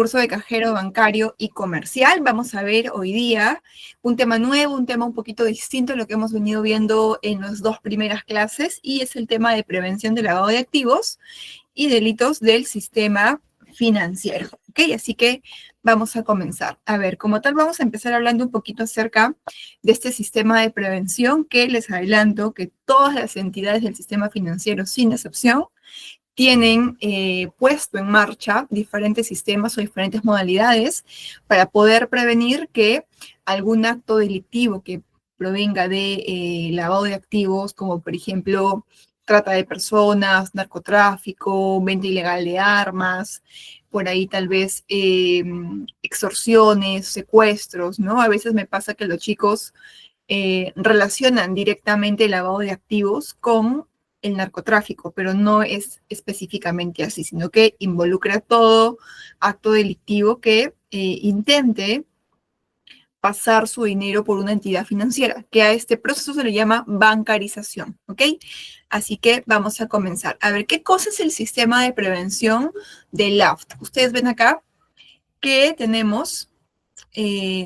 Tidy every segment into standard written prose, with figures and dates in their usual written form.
Curso de cajero bancario y comercial. Vamos a ver hoy día un tema nuevo, un tema un poquito distinto a lo que hemos venido viendo en las dos primeras clases, y es el tema de prevención del lavado de activos y delitos del sistema financiero. ¿Ok? Así que vamos a comenzar. A ver, como tal, vamos a empezar hablando un poquito acerca de este sistema de prevención, que les adelanto que todas las entidades del sistema financiero, sin excepción, tienen puesto en marcha diferentes sistemas o diferentes modalidades para poder prevenir que algún acto delictivo que provenga de lavado de activos, como por ejemplo trata de personas, narcotráfico, venta ilegal de armas, por ahí tal vez extorsiones, secuestros, ¿no? A veces me pasa que los chicos relacionan directamente el lavado de activos con el narcotráfico, pero no es específicamente así, sino que involucra todo acto delictivo que intente pasar su dinero por una entidad financiera, que a este proceso se le llama bancarización, ¿ok? Así que vamos a comenzar. A ver, ¿qué cosa es el sistema de prevención del LAFT? Ustedes ven acá que tenemos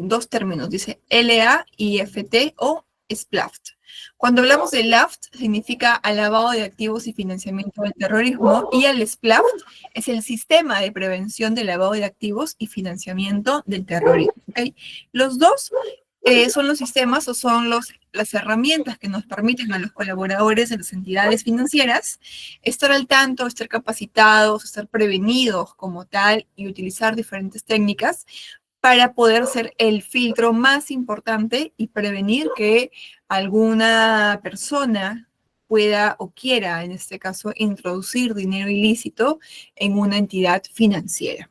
dos términos, dice LAIFT o SPLAFT. Cuando hablamos de LAFT, significa al lavado de activos y financiamiento del terrorismo, y el SPLAFT es el sistema de prevención del lavado de activos y financiamiento del terrorismo. ¿Okay? Los dos son los sistemas o son las herramientas que nos permiten a los colaboradores de las entidades financieras estar al tanto, estar capacitados, estar prevenidos como tal y utilizar diferentes técnicas para poder ser el filtro más importante y prevenir que alguna persona pueda o quiera, en este caso, introducir dinero ilícito en una entidad financiera.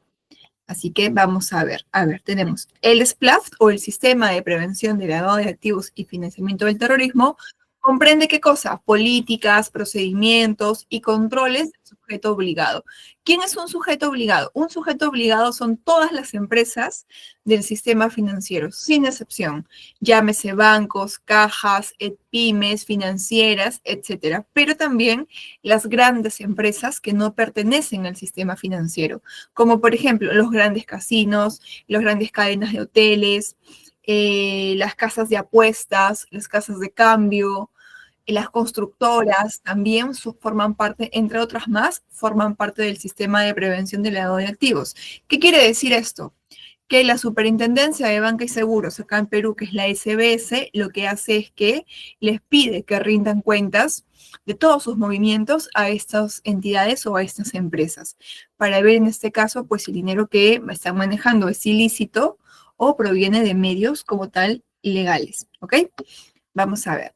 Así que vamos a ver. A ver, tenemos el SPLAFT, o el Sistema de Prevención del Lavado de Activos y Financiamiento del Terrorismo. ¿Comprende qué cosa? Políticas, procedimientos y controles del sujeto obligado. ¿Quién es un sujeto obligado? Un sujeto obligado son todas las empresas del sistema financiero, sin excepción. Llámese bancos, cajas, pymes, financieras, etcétera. Pero también las grandes empresas que no pertenecen al sistema financiero, como por ejemplo los grandes casinos, las grandes cadenas de hoteles, las casas de apuestas, las casas de cambio, las constructoras también forman parte, entre otras más, forman parte del sistema de prevención del lavado de activos. ¿Qué quiere decir esto? Que la Superintendencia de Banca y Seguros acá en Perú, que es la SBS, lo que hace es que les pide que rindan cuentas de todos sus movimientos a estas entidades o a estas empresas, para ver en este caso, pues el dinero que están manejando es ilícito o proviene de medios como tal ilegales, ¿ok? Vamos a ver.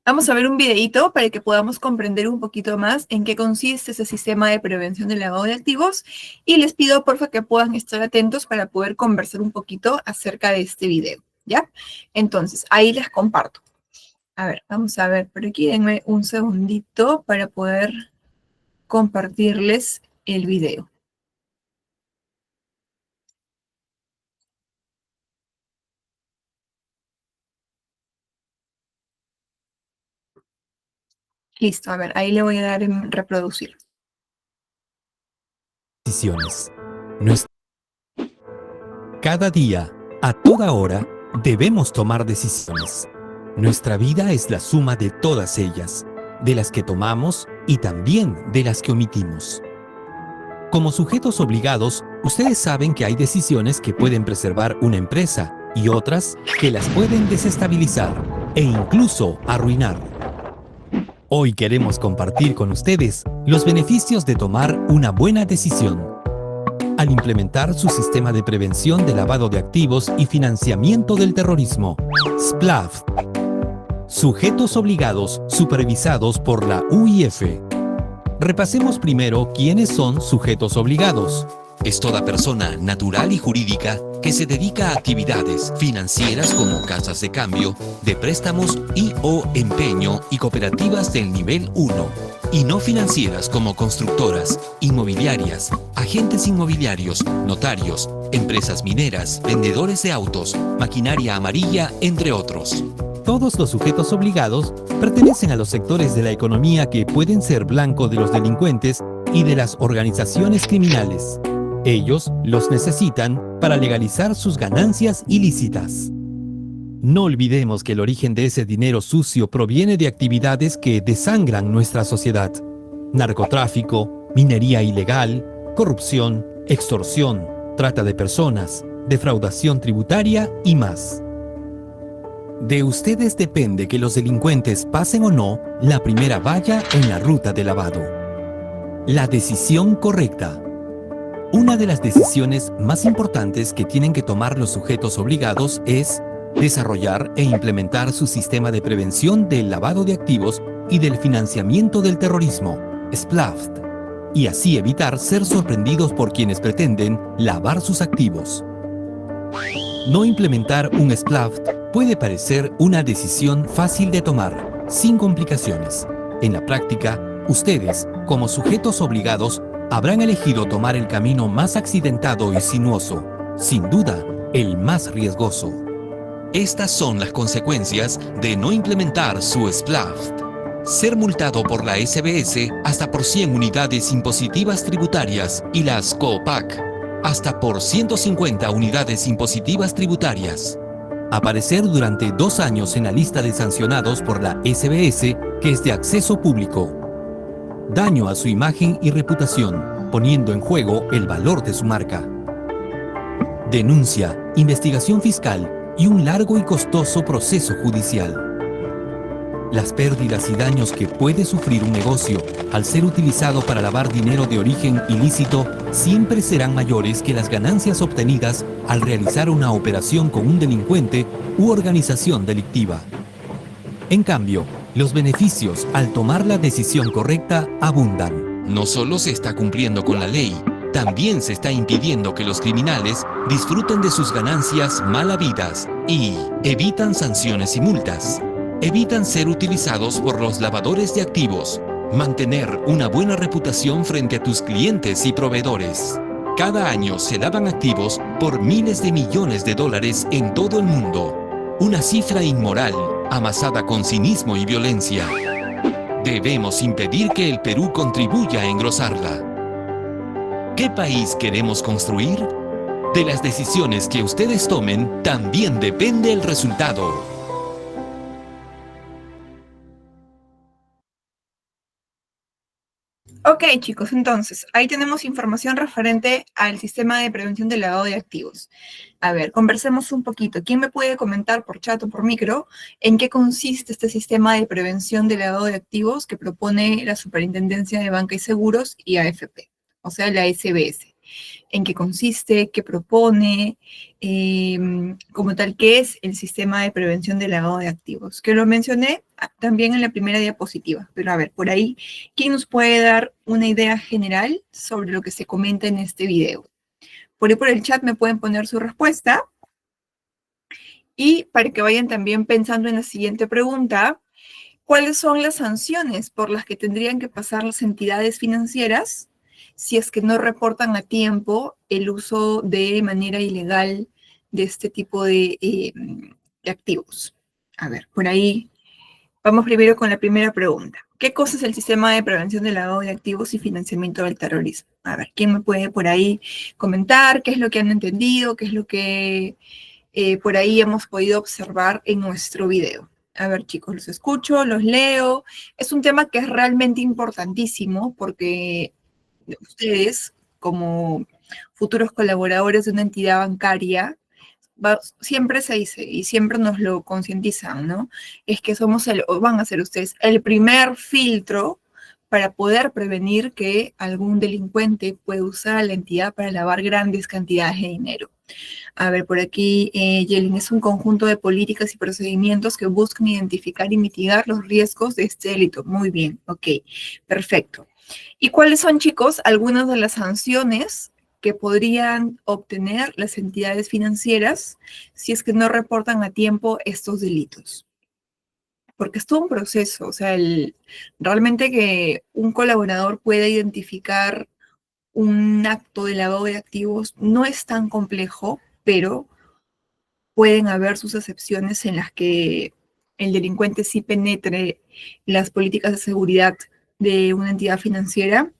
Vamos a ver un videito para que podamos comprender un poquito más en qué consiste ese sistema de prevención del lavado de activos, y les pido porfa que puedan estar atentos para poder conversar un poquito acerca de este video, ¿ya? Entonces, ahí les comparto. A ver, vamos a ver, por aquí denme un segundito para poder compartirles el video. Listo, a ver, ahí le voy a dar en reproducir. Decisiones. Cada día, a toda hora, debemos tomar decisiones. Nuestra vida es la suma de todas ellas, de las que tomamos y también de las que omitimos. Como sujetos obligados, ustedes saben que hay decisiones que pueden preservar una empresa y otras que las pueden desestabilizar e incluso arruinar. Hoy queremos compartir con ustedes los beneficios de tomar una buena decisión. Al implementar su sistema de prevención de lavado de activos y financiamiento del terrorismo, SPLAFT. Sujetos obligados supervisados por la UIF. Repasemos primero quiénes son sujetos obligados. Es toda persona natural y jurídica que se dedica a actividades financieras como casas de cambio, de préstamos y o empeño y cooperativas del nivel 1, y no financieras como constructoras, inmobiliarias, agentes inmobiliarios, notarios, empresas mineras, vendedores de autos, maquinaria amarilla, entre otros. Todos los sujetos obligados pertenecen a los sectores de la economía que pueden ser blanco de los delincuentes y de las organizaciones criminales. Ellos los necesitan para legalizar sus ganancias ilícitas. No olvidemos que el origen de ese dinero sucio proviene de actividades que desangran nuestra sociedad: narcotráfico, minería ilegal, corrupción, extorsión, trata de personas, defraudación tributaria y más. De ustedes depende que los delincuentes pasen o no la primera valla en la ruta de lavado. La decisión correcta. Una de las decisiones más importantes que tienen que tomar los sujetos obligados es desarrollar e implementar su sistema de prevención del lavado de activos y del financiamiento del terrorismo, SPLAFT, y así evitar ser sorprendidos por quienes pretenden lavar sus activos. No implementar un SPLAFT puede parecer una decisión fácil de tomar, sin complicaciones. En la práctica, ustedes, como sujetos obligados, habrán elegido tomar el camino más accidentado y sinuoso, sin duda, el más riesgoso. Estas son las consecuencias de no implementar su SPLAFT. Ser multado por la SBS hasta por 100 unidades impositivas tributarias y las COPAC hasta por 150 unidades impositivas tributarias. Aparecer durante 2 años en la lista de sancionados por la SBS, que es de acceso público. Daño a su imagen y reputación, poniendo en juego el valor de su marca. Denuncia, investigación fiscal y un largo y costoso proceso judicial. Las pérdidas y daños que puede sufrir un negocio al ser utilizado para lavar dinero de origen ilícito siempre serán mayores que las ganancias obtenidas al realizar una operación con un delincuente u organización delictiva. En cambio, los beneficios al tomar la decisión correcta abundan. No solo se está cumpliendo con la ley, también se está impidiendo que los criminales disfruten de sus ganancias mal habidas y evitan sanciones y multas. Evitan ser utilizados por los lavadores de activos. Mantener una buena reputación frente a tus clientes y proveedores. Cada año se lavan activos por miles de millones de dólares en todo el mundo. Una cifra inmoral, amasada con cinismo y violencia. Debemos impedir que el Perú contribuya a engrosarla. ¿Qué país queremos construir? De las decisiones que ustedes tomen, también depende el resultado. Ok, chicos, entonces, ahí tenemos información referente al sistema de prevención del lavado de activos. A ver, conversemos un poquito. ¿Quién me puede comentar por chat o por micro en qué consiste este sistema de prevención del lavado de activos que propone la Superintendencia de Banca y Seguros y AFP, o sea, la SBS? ¿En qué consiste? ¿Qué propone? Como tal, ¿qué es el sistema de prevención del lavado de activos? Que lo mencioné también en la primera diapositiva, pero a ver, por ahí, ¿quién nos puede dar una idea general sobre lo que se comenta en este video? Por ahí por el chat me pueden poner su respuesta. Y para que vayan también pensando en la siguiente pregunta, ¿cuáles son las sanciones por las que tendrían que pasar las entidades financieras si es que no reportan a tiempo el uso de manera ilegal de este tipo de activos? A ver, por ahí vamos primero con la primera pregunta. ¿Qué cosa es el sistema de prevención del lavado de activos y financiamiento del terrorismo? A ver, ¿quién me puede por ahí comentar qué es lo que han entendido, qué es lo que por ahí hemos podido observar en nuestro video? A ver, chicos, los escucho, los leo. Es un tema que es realmente importantísimo porque ustedes, como futuros colaboradores de una entidad bancaria, siempre se dice y siempre nos lo concientizan, ¿no? Es que somos o van a ser ustedes el primer filtro para poder prevenir que algún delincuente pueda usar a la entidad para lavar grandes cantidades de dinero. A ver, por aquí, Yelin, es un conjunto de políticas y procedimientos que buscan identificar y mitigar los riesgos de este delito. Muy bien, ok, perfecto. ¿Y cuáles son, chicos, algunas de las sanciones que podrían obtener las entidades financieras si es que no reportan a tiempo estos delitos? Porque es todo un proceso, o sea, realmente que un colaborador pueda identificar un acto de lavado de activos no es tan complejo, pero pueden haber sus excepciones en las que el delincuente sí penetre las políticas de seguridad de una entidad financiera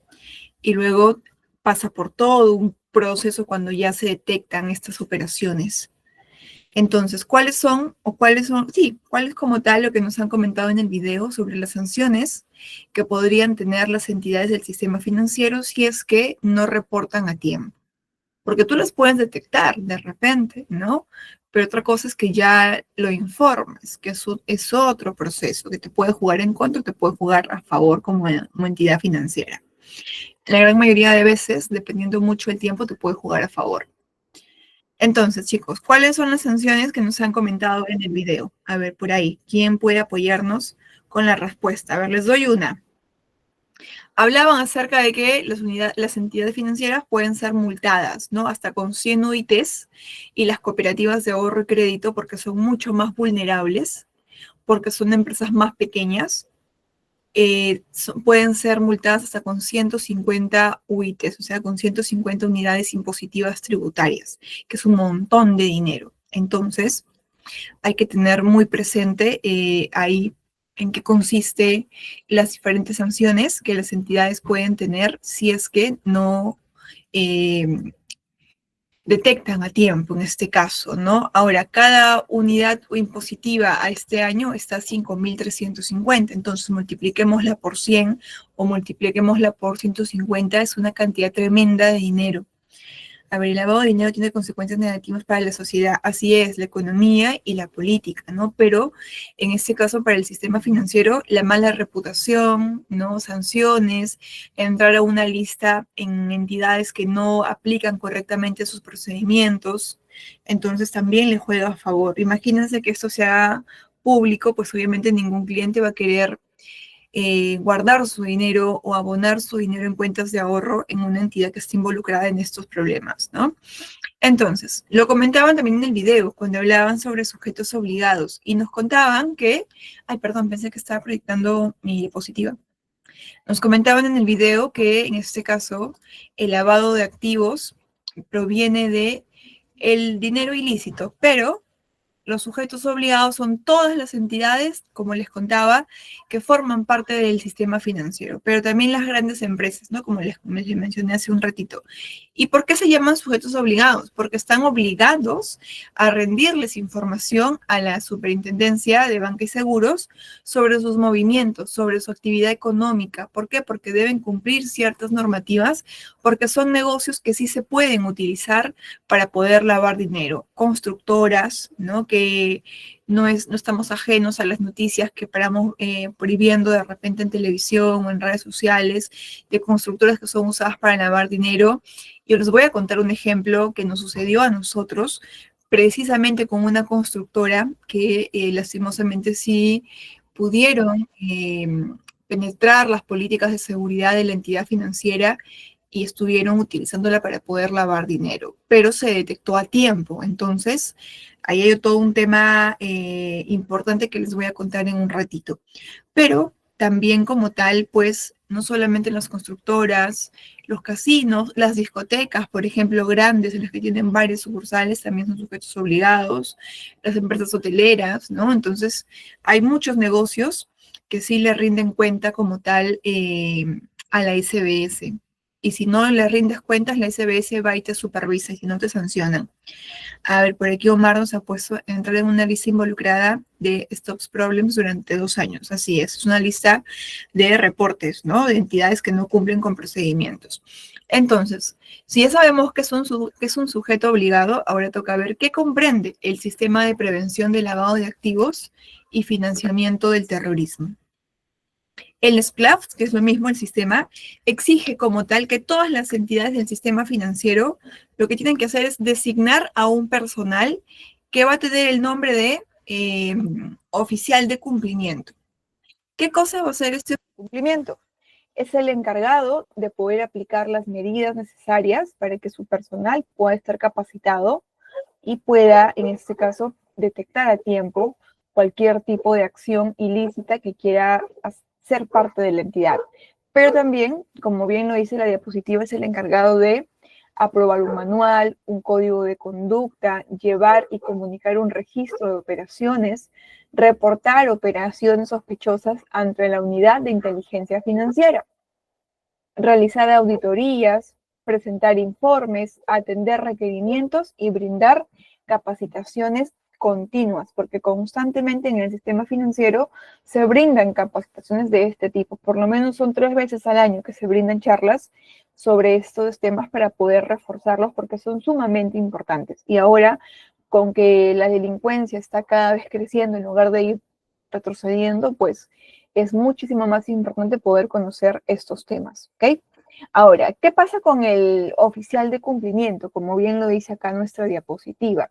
y luego pasa por todo un proceso cuando ya se detectan estas operaciones. Entonces, ¿cuáles como tal lo que nos han comentado en el video sobre las sanciones que podrían tener las entidades del sistema financiero si es que no reportan a tiempo? Porque tú las puedes detectar de repente, ¿no? Pero otra cosa es que ya lo informes, que eso es otro proceso que te puede jugar en contra o te puede jugar a favor como entidad financiera. La gran mayoría de veces, dependiendo mucho del tiempo, te puede jugar a favor. Entonces, chicos, ¿cuáles son las sanciones que nos han comentado en el video? A ver, por ahí, ¿quién puede apoyarnos con la respuesta? A ver, les doy una. Hablaban acerca de que las entidades financieras pueden ser multadas, ¿no? Hasta con 100 UITs y las cooperativas de ahorro y crédito porque son mucho más vulnerables, porque son empresas más pequeñas, pueden ser multadas hasta con 150 UITs, o sea, con 150 unidades impositivas tributarias, que es un montón de dinero. Entonces, hay que tener muy presente ahí en qué consiste las diferentes sanciones que las entidades pueden tener si es que no detectan a tiempo en este caso, ¿no? Ahora, cada unidad impositiva a este año está a 5.350, entonces multipliquémosla por 100 o multipliquémosla por 150, es una cantidad tremenda de dinero. A ver, el lavado de dinero tiene consecuencias negativas para la sociedad, así es, la economía y la política, ¿no? Pero en este caso para el sistema financiero, la mala reputación, ¿no? Sanciones, entrar a una lista en entidades que no aplican correctamente sus procedimientos, entonces también le juega a favor. Imagínense que esto sea público, pues obviamente ningún cliente va a querer guardar su dinero o abonar su dinero en cuentas de ahorro en una entidad que esté involucrada en estos problemas, ¿no? Entonces, lo comentaban también en el video cuando hablaban sobre sujetos obligados y nos contaban que, ay, perdón, pensé que estaba proyectando mi diapositiva. Nos comentaban en el video que en este caso el lavado de activos proviene de el dinero ilícito, pero los sujetos obligados son todas las entidades, como les contaba, que forman parte del sistema financiero, pero también las grandes empresas, ¿no? Como les mencioné hace un ratito. ¿Y por qué se llaman sujetos obligados? Porque están obligados a rendirles información a la Superintendencia de Banca y Seguros sobre sus movimientos, sobre su actividad económica. ¿Por qué? Porque deben cumplir ciertas normativas, porque son negocios que sí se pueden utilizar para poder lavar dinero. Constructoras, ¿no? Que no estamos ajenos a las noticias que paramos prohibiendo de repente en televisión o en redes sociales de constructoras que son usadas para lavar dinero. Yo les voy a contar un ejemplo que nos sucedió a nosotros, precisamente con una constructora que lastimosamente sí pudieron penetrar las políticas de seguridad de la entidad financiera y estuvieron utilizándola para poder lavar dinero, pero se detectó a tiempo. Entonces, ahí hay todo un tema importante que les voy a contar en un ratito. Pero también como tal, pues, no solamente las constructoras, los casinos, las discotecas, por ejemplo, grandes, en las que tienen varias sucursales, también son sujetos obligados, las empresas hoteleras, ¿no? Entonces, hay muchos negocios que sí le rinden cuenta como tal a la SBS. Y si no le rindes cuentas, la SBS va y te supervisa y si no te sancionan. A ver, por aquí Omar nos ha puesto entrar en una lista involucrada de Stops Problems durante 2 años. Así es una lista de reportes, ¿no? De entidades que no cumplen con procedimientos. Entonces, si ya sabemos que es un sujeto obligado, ahora toca ver qué comprende el sistema de prevención del lavado de activos y financiamiento del terrorismo. El SCLAF, que es lo mismo el sistema, exige como tal que todas las entidades del sistema financiero lo que tienen que hacer es designar a un personal que va a tener el nombre de oficial de cumplimiento. ¿Qué cosa va a hacer este cumplimiento? Es el encargado de poder aplicar las medidas necesarias para que su personal pueda estar capacitado y pueda, en este caso, detectar a tiempo cualquier tipo de acción ilícita que quiera ser parte de la entidad. Pero también, como bien lo dice la diapositiva, es el encargado de aprobar un manual, un código de conducta, llevar y comunicar un registro de operaciones, reportar operaciones sospechosas ante la unidad de inteligencia financiera, realizar auditorías, presentar informes, atender requerimientos y brindar capacitaciones continuas, porque constantemente en el sistema financiero se brindan capacitaciones de este tipo. Por lo menos son 3 veces al año que se brindan charlas sobre estos temas para poder reforzarlos porque son sumamente importantes. Y ahora, con que la delincuencia está cada vez creciendo en lugar de ir retrocediendo, pues es muchísimo más importante poder conocer estos temas, ¿ok? Ahora, ¿qué pasa con el oficial de cumplimiento? Como bien lo dice acá nuestra diapositiva,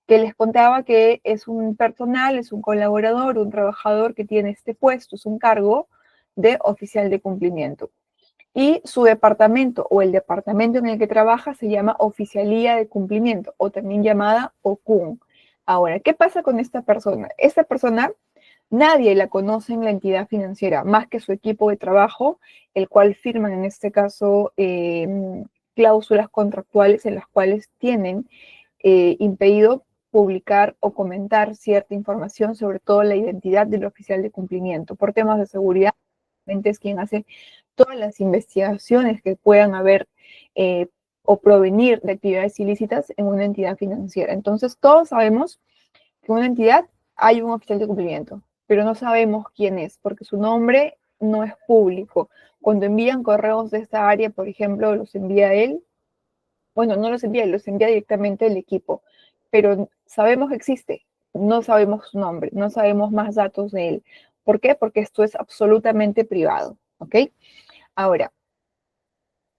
que les contaba que es un personal, es un colaborador, un trabajador que tiene este puesto, es un cargo de oficial de cumplimiento. Y su departamento o el departamento en el que trabaja se llama Oficialía de Cumplimiento o también llamada OCUN. Ahora, ¿qué pasa con esta persona? Esta persona nadie la conoce en la entidad financiera más que su equipo de trabajo, el cual firman en este caso cláusulas contractuales en las cuales tienen impedido publicar o comentar cierta información, sobre todo la identidad del oficial de cumplimiento. Por temas de seguridad, es quien hace todas las investigaciones que puedan haber o provenir de actividades ilícitas en una entidad financiera. Entonces, todos sabemos que en una entidad hay un oficial de cumplimiento, pero no sabemos quién es, porque su nombre no es público. Cuando envían correos de esta área, por ejemplo, los envía él, bueno, no los envía él, los envía directamente el equipo, pero sabemos que existe, no sabemos su nombre, no sabemos más datos de él. ¿Por qué? Porque esto es absolutamente privado, ¿ok? Ahora,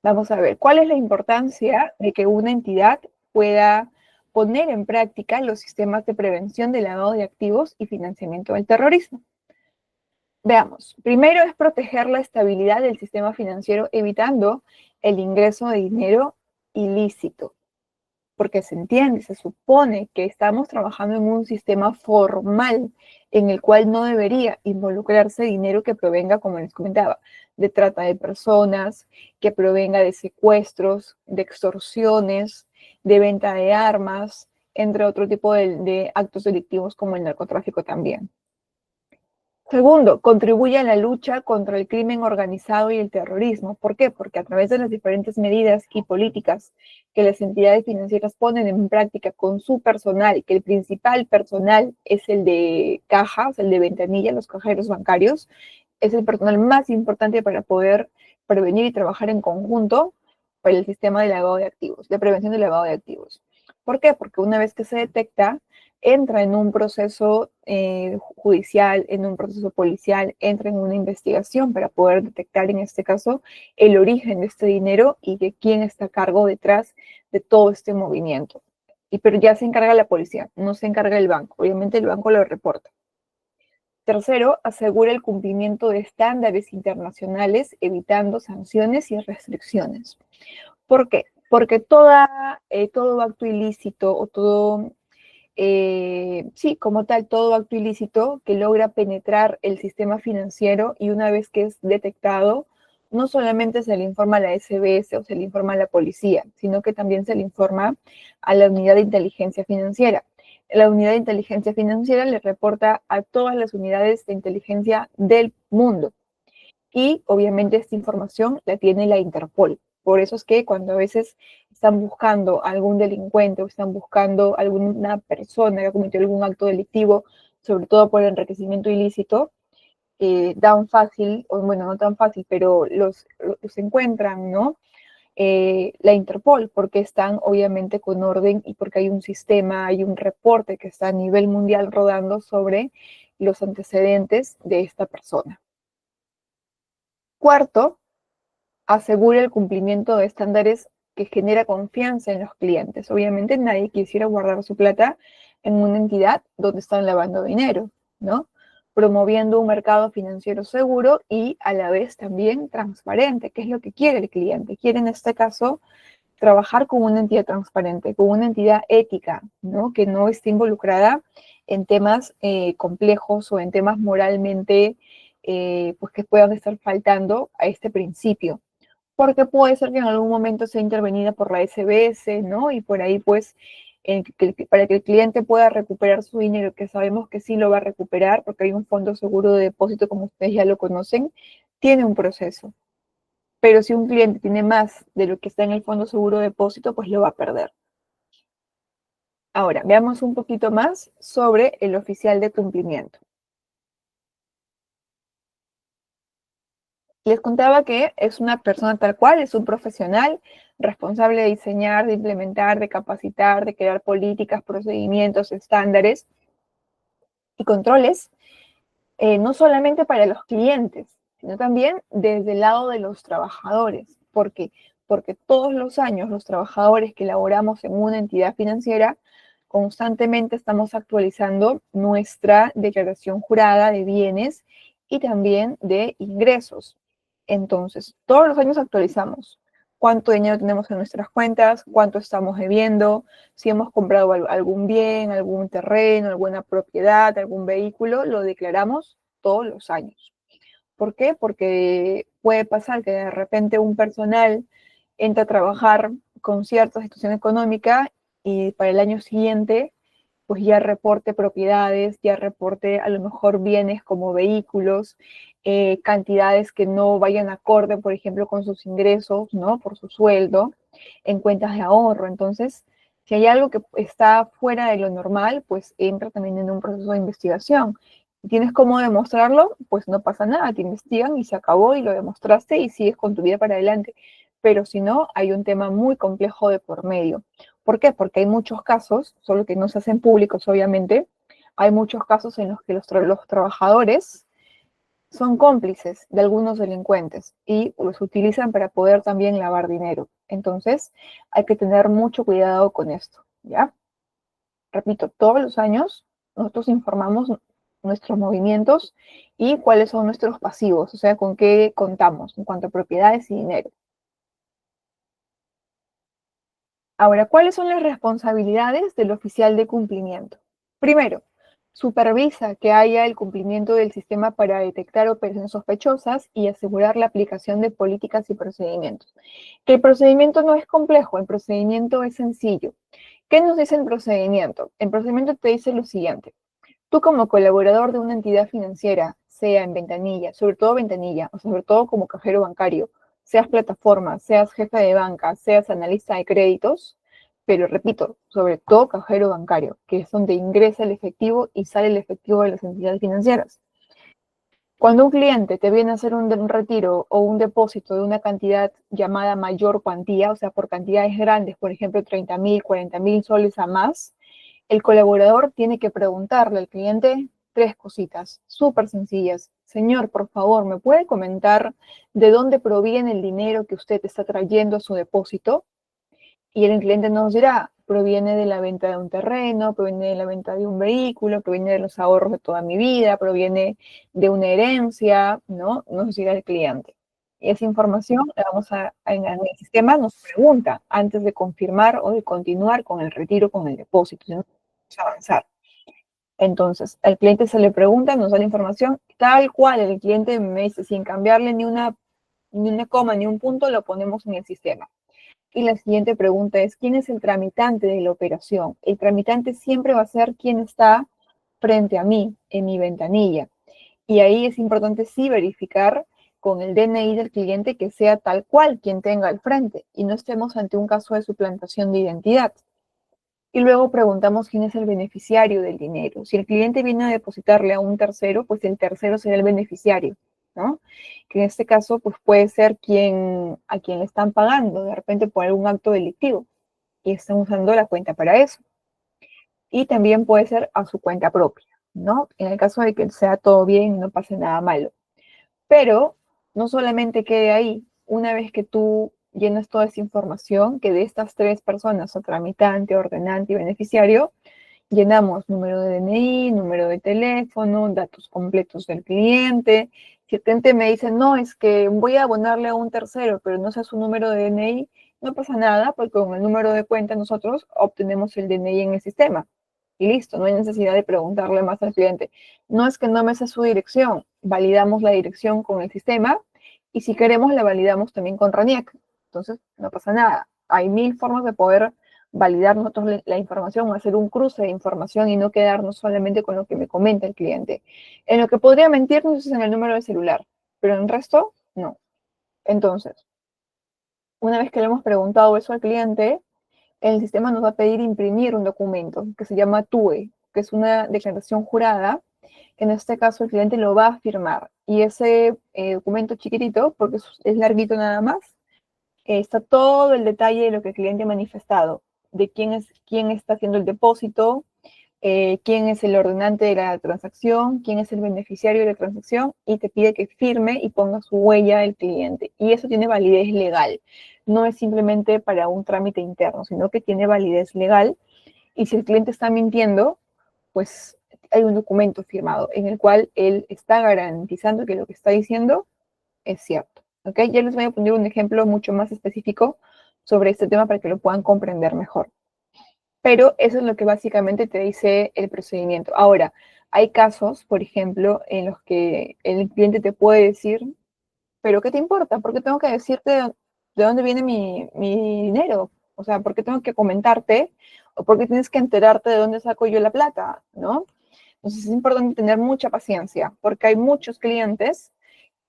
vamos a ver, ¿cuál es la importancia de que una entidad pueda poner en práctica los sistemas de prevención de lavado de activos y financiamiento del terrorismo? Veamos, primero es proteger la estabilidad del sistema financiero evitando el ingreso de dinero ilícito, porque se entiende, se supone que estamos trabajando en un sistema formal en el cual no debería involucrarse dinero que provenga, como les comentaba, de trata de personas, que provenga de secuestros, de extorsiones, de venta de armas, entre otro tipo de actos delictivos como el narcotráfico también. Segundo, contribuye a la lucha contra el crimen organizado y el terrorismo. ¿Por qué? Porque a través de las diferentes medidas y políticas que las entidades financieras ponen en práctica con su personal, que el principal personal es el de caja, o sea, el de ventanilla, los cajeros bancarios, es el personal más importante para poder prevenir y trabajar en conjunto para el sistema de lavado de activos, de prevención del lavado de activos. ¿Por qué? Porque una vez que se detecta, entra en un proceso judicial, en un proceso policial, entra en una investigación para poder detectar en este caso el origen de este dinero y de quién está a cargo detrás de todo este movimiento. Pero ya se encarga la policía, no se encarga el banco. Obviamente el banco lo reporta. Tercero, asegura el cumplimiento de estándares internacionales, evitando sanciones y restricciones. ¿Por qué? Porque todo acto ilícito o todo sí, como tal, todo acto ilícito que logra penetrar el sistema financiero y una vez que es detectado, no solamente se le informa a la SBS o se le informa a la policía, sino que también se le informa a la unidad de inteligencia financiera. La unidad de inteligencia financiera le reporta a todas las unidades de inteligencia del mundo. Y obviamente esta información la tiene la Interpol. Por eso es que cuando a veces están buscando a algún delincuente o están buscando a alguna persona que ha cometido algún acto delictivo, sobre todo por enriquecimiento ilícito, tan fácil, o bueno, no tan fácil, pero los encuentran, ¿no? La Interpol, porque están obviamente con orden y porque hay un sistema, hay un reporte que está a nivel mundial rodando sobre los antecedentes de esta persona. Cuarto, asegura el cumplimiento de estándares que genera confianza en los clientes. Obviamente nadie quisiera guardar su plata en una entidad donde están lavando dinero, ¿no? Promoviendo un mercado financiero seguro y a la vez también transparente, que es lo que quiere el cliente. Quiere en este caso trabajar con una entidad transparente, con una entidad ética, ¿no? Que no esté involucrada en temas complejos o en temas moralmente pues que puedan estar faltando a este principio, porque puede ser que en algún momento sea intervenida por la SBS, ¿no? Y por ahí, pues, para que el cliente pueda recuperar su dinero, que sabemos que sí lo va a recuperar, porque hay un fondo seguro de depósito, como ustedes ya lo conocen, tiene un proceso. Pero si un cliente tiene más de lo que está en el fondo seguro de depósito, pues lo va a perder. Ahora, veamos un poquito más sobre el oficial de cumplimiento. Les contaba que es una persona tal cual, es un profesional responsable de diseñar, de implementar, de capacitar, de crear políticas, procedimientos, estándares y controles, no solamente para los clientes, sino también desde el lado de los trabajadores. ¿Por qué? Porque todos los años los trabajadores que laboramos en una entidad financiera constantemente estamos actualizando nuestra declaración jurada de bienes y también de ingresos. Entonces, todos los años actualizamos cuánto dinero tenemos en nuestras cuentas, cuánto estamos debiendo, si hemos comprado algún bien, algún terreno, alguna propiedad, algún vehículo, lo declaramos todos los años. ¿Por qué? Porque puede pasar que de repente un personal entra a trabajar con cierta situación económica y para el año siguiente pues ya reporte propiedades, ya reporte a lo mejor bienes como vehículos, cantidades que no vayan acorde, por ejemplo, con sus ingresos, ¿no? Por su sueldo, en cuentas de ahorro. Entonces, si hay algo que está fuera de lo normal, pues entra también en un proceso de investigación. Si tienes cómo demostrarlo, pues no pasa nada, te investigan y se acabó y lo demostraste y sigues con tu vida para adelante. Pero si no, hay un tema muy complejo de por medio. ¿Por qué? Porque hay muchos casos, solo que no se hacen públicos, obviamente, hay muchos casos en los que los trabajadores son cómplices de algunos delincuentes y los utilizan para poder también lavar dinero. Entonces, hay que tener mucho cuidado con esto, ¿ya? Repito, todos los años nosotros informamos nuestros movimientos y cuáles son nuestros pasivos, o sea, con qué contamos en cuanto a propiedades y dinero. Ahora, ¿cuáles son las responsabilidades del oficial de cumplimiento? Primero, supervisa que haya el cumplimiento del sistema para detectar operaciones sospechosas y asegurar la aplicación de políticas y procedimientos. Que el procedimiento no es complejo, el procedimiento es sencillo. ¿Qué nos dice el procedimiento? El procedimiento te dice lo siguiente. Tú como colaborador de una entidad financiera, sea en ventanilla, sobre todo ventanilla, o sobre todo como cajero bancario, seas plataforma, seas jefe de banca, seas analista de créditos, pero repito, sobre todo cajero bancario, que es donde ingresa el efectivo y sale el efectivo de las entidades financieras. Cuando un cliente te viene a hacer un retiro o un depósito de una cantidad llamada mayor cuantía, o sea, por cantidades grandes, por ejemplo, 30.000, 40.000 soles a más, el colaborador tiene que preguntarle al cliente tres cositas súper sencillas. Señor, por favor, ¿me puede comentar de dónde proviene el dinero que usted está trayendo a su depósito? Y el cliente nos dirá, proviene de la venta de un terreno, proviene de la venta de un vehículo, proviene de los ahorros de toda mi vida, proviene de una herencia, ¿no? Nos dirá el cliente. Y esa información la vamos en el sistema nos pregunta antes de confirmar o de continuar con el retiro, con el depósito, si no vamos a avanzar. Entonces, al cliente se le pregunta, nos da la información, tal cual el cliente me dice, sin cambiarle ni una coma, ni un punto, lo ponemos en el sistema. Y la siguiente pregunta es, ¿quién es el tramitante de la operación? El tramitante siempre va a ser quien está frente a mí, en mi ventanilla. Y ahí es importante sí verificar con el DNI del cliente que sea tal cual quien tenga al frente y no estemos ante un caso de suplantación de identidad. Y luego preguntamos quién es el beneficiario del dinero. Si el cliente viene a depositarle a un tercero, pues el tercero será el beneficiario, ¿no? Que en este caso, pues puede ser a quien le están pagando, de repente por algún acto delictivo, y están usando la cuenta para eso. Y también puede ser a su cuenta propia, ¿no? En el caso de que sea todo bien y no pase nada malo. Pero no solamente quede ahí, una vez que tú llenas toda esa información, que de estas tres personas, o tramitante, ordenante y beneficiario, llenamos número de DNI, número de teléfono, datos completos del cliente. Si el cliente me dice, no, es que voy a abonarle a un tercero, pero no sé su número de DNI, no pasa nada, porque con el número de cuenta nosotros obtenemos el DNI en el sistema. Y listo, no hay necesidad de preguntarle más al cliente. No es que no me sé su dirección, validamos la dirección con el sistema y si queremos la validamos también con RANIEC. Entonces, no pasa nada. Hay mil formas de poder validar nosotros la información, hacer un cruce de información y no quedarnos solamente con lo que me comenta el cliente. En lo que podría mentirnos es en el número de celular, pero en el resto, no. Entonces, una vez que le hemos preguntado eso al cliente, el sistema nos va a pedir imprimir un documento que se llama TUE, que es una declaración jurada, que en este caso el cliente lo va a firmar. Y ese documento chiquitito, porque es larguito nada más, está todo el detalle de lo que el cliente ha manifestado, de quién está haciendo el depósito, quién es el ordenante de la transacción, quién es el beneficiario de la transacción, y te pide que firme y ponga su huella el cliente. Y eso tiene validez legal. No es simplemente para un trámite interno, sino que tiene validez legal. Y si el cliente está mintiendo, pues hay un documento firmado en el cual él está garantizando que lo que está diciendo es cierto. ¿Ok? Ya les voy a poner un ejemplo mucho más específico sobre este tema para que lo puedan comprender mejor. Pero eso es lo que básicamente te dice el procedimiento. Ahora, hay casos, por ejemplo, en los que el cliente te puede decir, pero ¿qué te importa? ¿Por qué tengo que decirte de dónde viene mi dinero? O sea, ¿por qué tengo que comentarte? ¿O por qué tienes que enterarte de dónde saco yo la plata? ¿No? Entonces es importante tener mucha paciencia, porque hay muchos clientes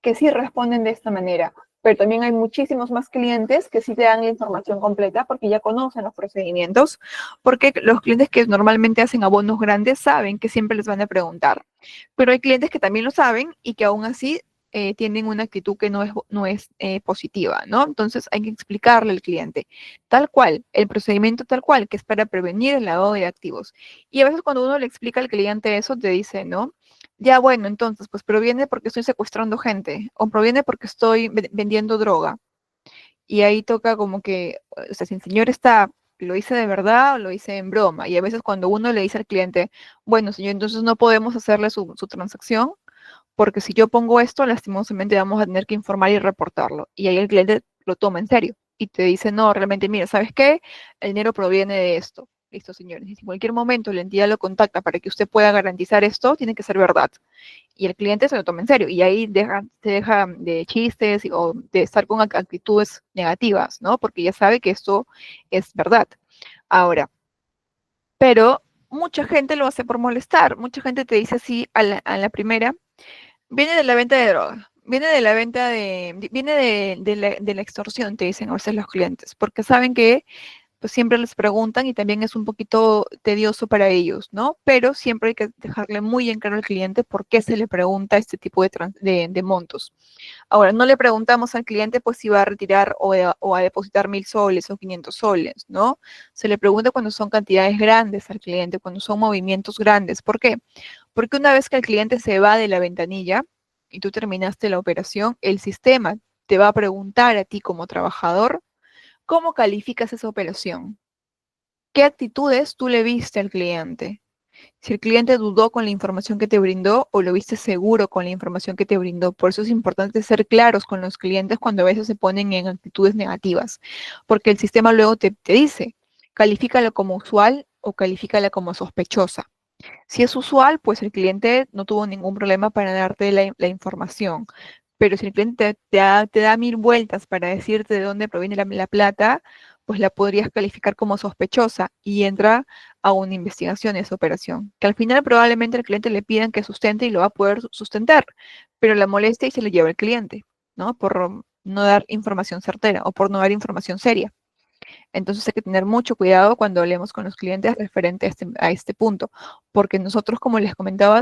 que sí responden de esta manera, pero también hay muchísimos más clientes que sí te dan la información completa porque ya conocen los procedimientos, porque los clientes que normalmente hacen abonos grandes saben que siempre les van a preguntar, pero hay clientes que también lo saben y que aún así tienen una actitud que no es positiva, ¿no? Entonces hay que explicarle al cliente tal cual, el procedimiento tal cual, que es para prevenir el lavado de activos. Y a veces cuando uno le explica al cliente eso, te dice, ¿no? Ya, bueno, entonces, pues proviene porque estoy secuestrando gente o proviene porque estoy vendiendo droga. Y ahí toca como que, o sea, si el señor está, lo hice de verdad o lo hice en broma. Y a veces cuando uno le dice al cliente, bueno, señor, entonces no podemos hacerle su transacción porque si yo pongo esto, lastimosamente vamos a tener que informar y reportarlo. Y ahí el cliente lo toma en serio y te dice, no, realmente, mira, ¿sabes qué? El dinero proviene de esto. Listo, señores. Y si en cualquier momento la entidad lo contacta para que usted pueda garantizar esto, tiene que ser verdad. Y el cliente se lo toma en serio. Y ahí se deja de chistes o de estar con actitudes negativas, ¿no? Porque ya sabe que esto es verdad. Ahora, pero mucha gente lo hace por molestar. Mucha gente te dice así a la primera, viene de la venta de droga, viene de la extorsión, te dicen a veces los clientes, porque saben que pues siempre les preguntan y también es un poquito tedioso para ellos, ¿no? Pero siempre hay que dejarle muy en claro al cliente por qué se le pregunta este tipo de montos. Ahora, no le preguntamos al cliente pues si va a retirar o a depositar 1.000 soles o 500 soles, ¿no? Se le pregunta cuando son cantidades grandes al cliente, cuando son movimientos grandes. ¿Por qué? Porque una vez que el cliente se va de la ventanilla y tú terminaste la operación, el sistema te va a preguntar a ti como trabajador cómo calificas esa operación. ¿Qué actitudes tú le viste al cliente? Si el cliente dudó con la información que te brindó o lo viste seguro con la información que te brindó. Por eso es importante ser claros con los clientes cuando a veces se ponen en actitudes negativas, porque el sistema luego te dice, califícala como usual o califícala como sospechosa. Si es usual, pues el cliente no tuvo ningún problema para darte la información. Pero si el cliente te da 1.000 vueltas para decirte de dónde proviene la plata, pues la podrías calificar como sospechosa y entra a una investigación esa operación. Que al final probablemente al cliente le pidan que sustente y lo va a poder sustentar, pero la molestia y se le lleva el cliente, ¿no? Por no dar información certera o por no dar información seria. Entonces hay que tener mucho cuidado cuando hablemos con los clientes referente a este punto, porque nosotros, como les comentaba,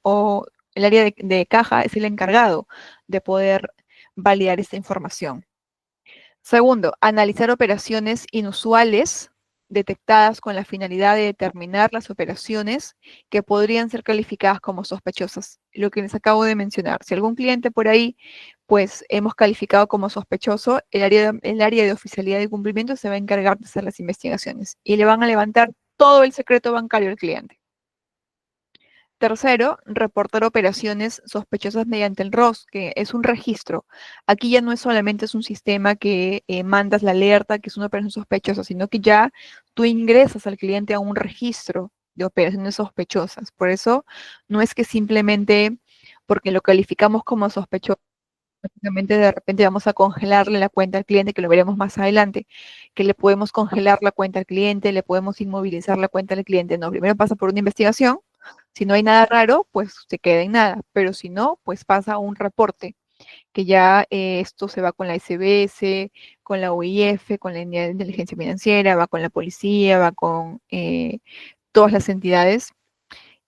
o el área de caja es el encargado de poder validar esta información. Segundo, analizar operaciones inusuales detectadas con la finalidad de determinar las operaciones que podrían ser calificadas como sospechosas. Lo que les acabo de mencionar. Si algún cliente por ahí, pues hemos calificado como sospechoso, el área de oficialidad y cumplimiento se va a encargar de hacer las investigaciones y le van a levantar todo el secreto bancario al cliente. Tercero, reportar operaciones sospechosas mediante el ROS, que es un registro. Aquí ya no es solamente un sistema que mandas la alerta que es una operación sospechosa, sino que ya tú ingresas al cliente a un registro de operaciones sospechosas. Por eso no es que simplemente porque lo calificamos como sospechoso, prácticamente de repente vamos a congelarle la cuenta al cliente, que lo veremos más adelante, que le podemos congelar la cuenta al cliente, le podemos inmovilizar la cuenta al cliente. No, primero pasa por una investigación. Si no hay nada raro, pues se queda en nada, pero si no, pues pasa un reporte, que ya esto se va con la SBS, con la UIF, con la Unidad de Inteligencia Financiera, va con la policía, va con todas las entidades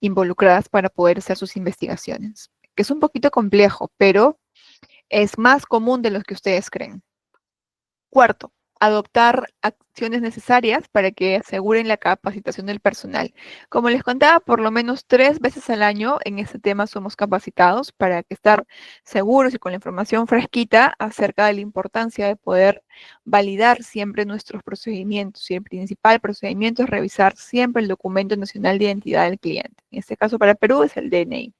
involucradas para poder hacer sus investigaciones, que es un poquito complejo, pero es más común de lo que ustedes creen. Cuarto, adoptar acciones necesarias para que aseguren la capacitación del personal. Como les contaba, por lo menos 3 veces al año en este tema somos capacitados para que estar seguros y con la información fresquita acerca de la importancia de poder validar siempre nuestros procedimientos. Y el principal procedimiento es revisar siempre el documento nacional de identidad del cliente. En este caso para Perú es el DNI.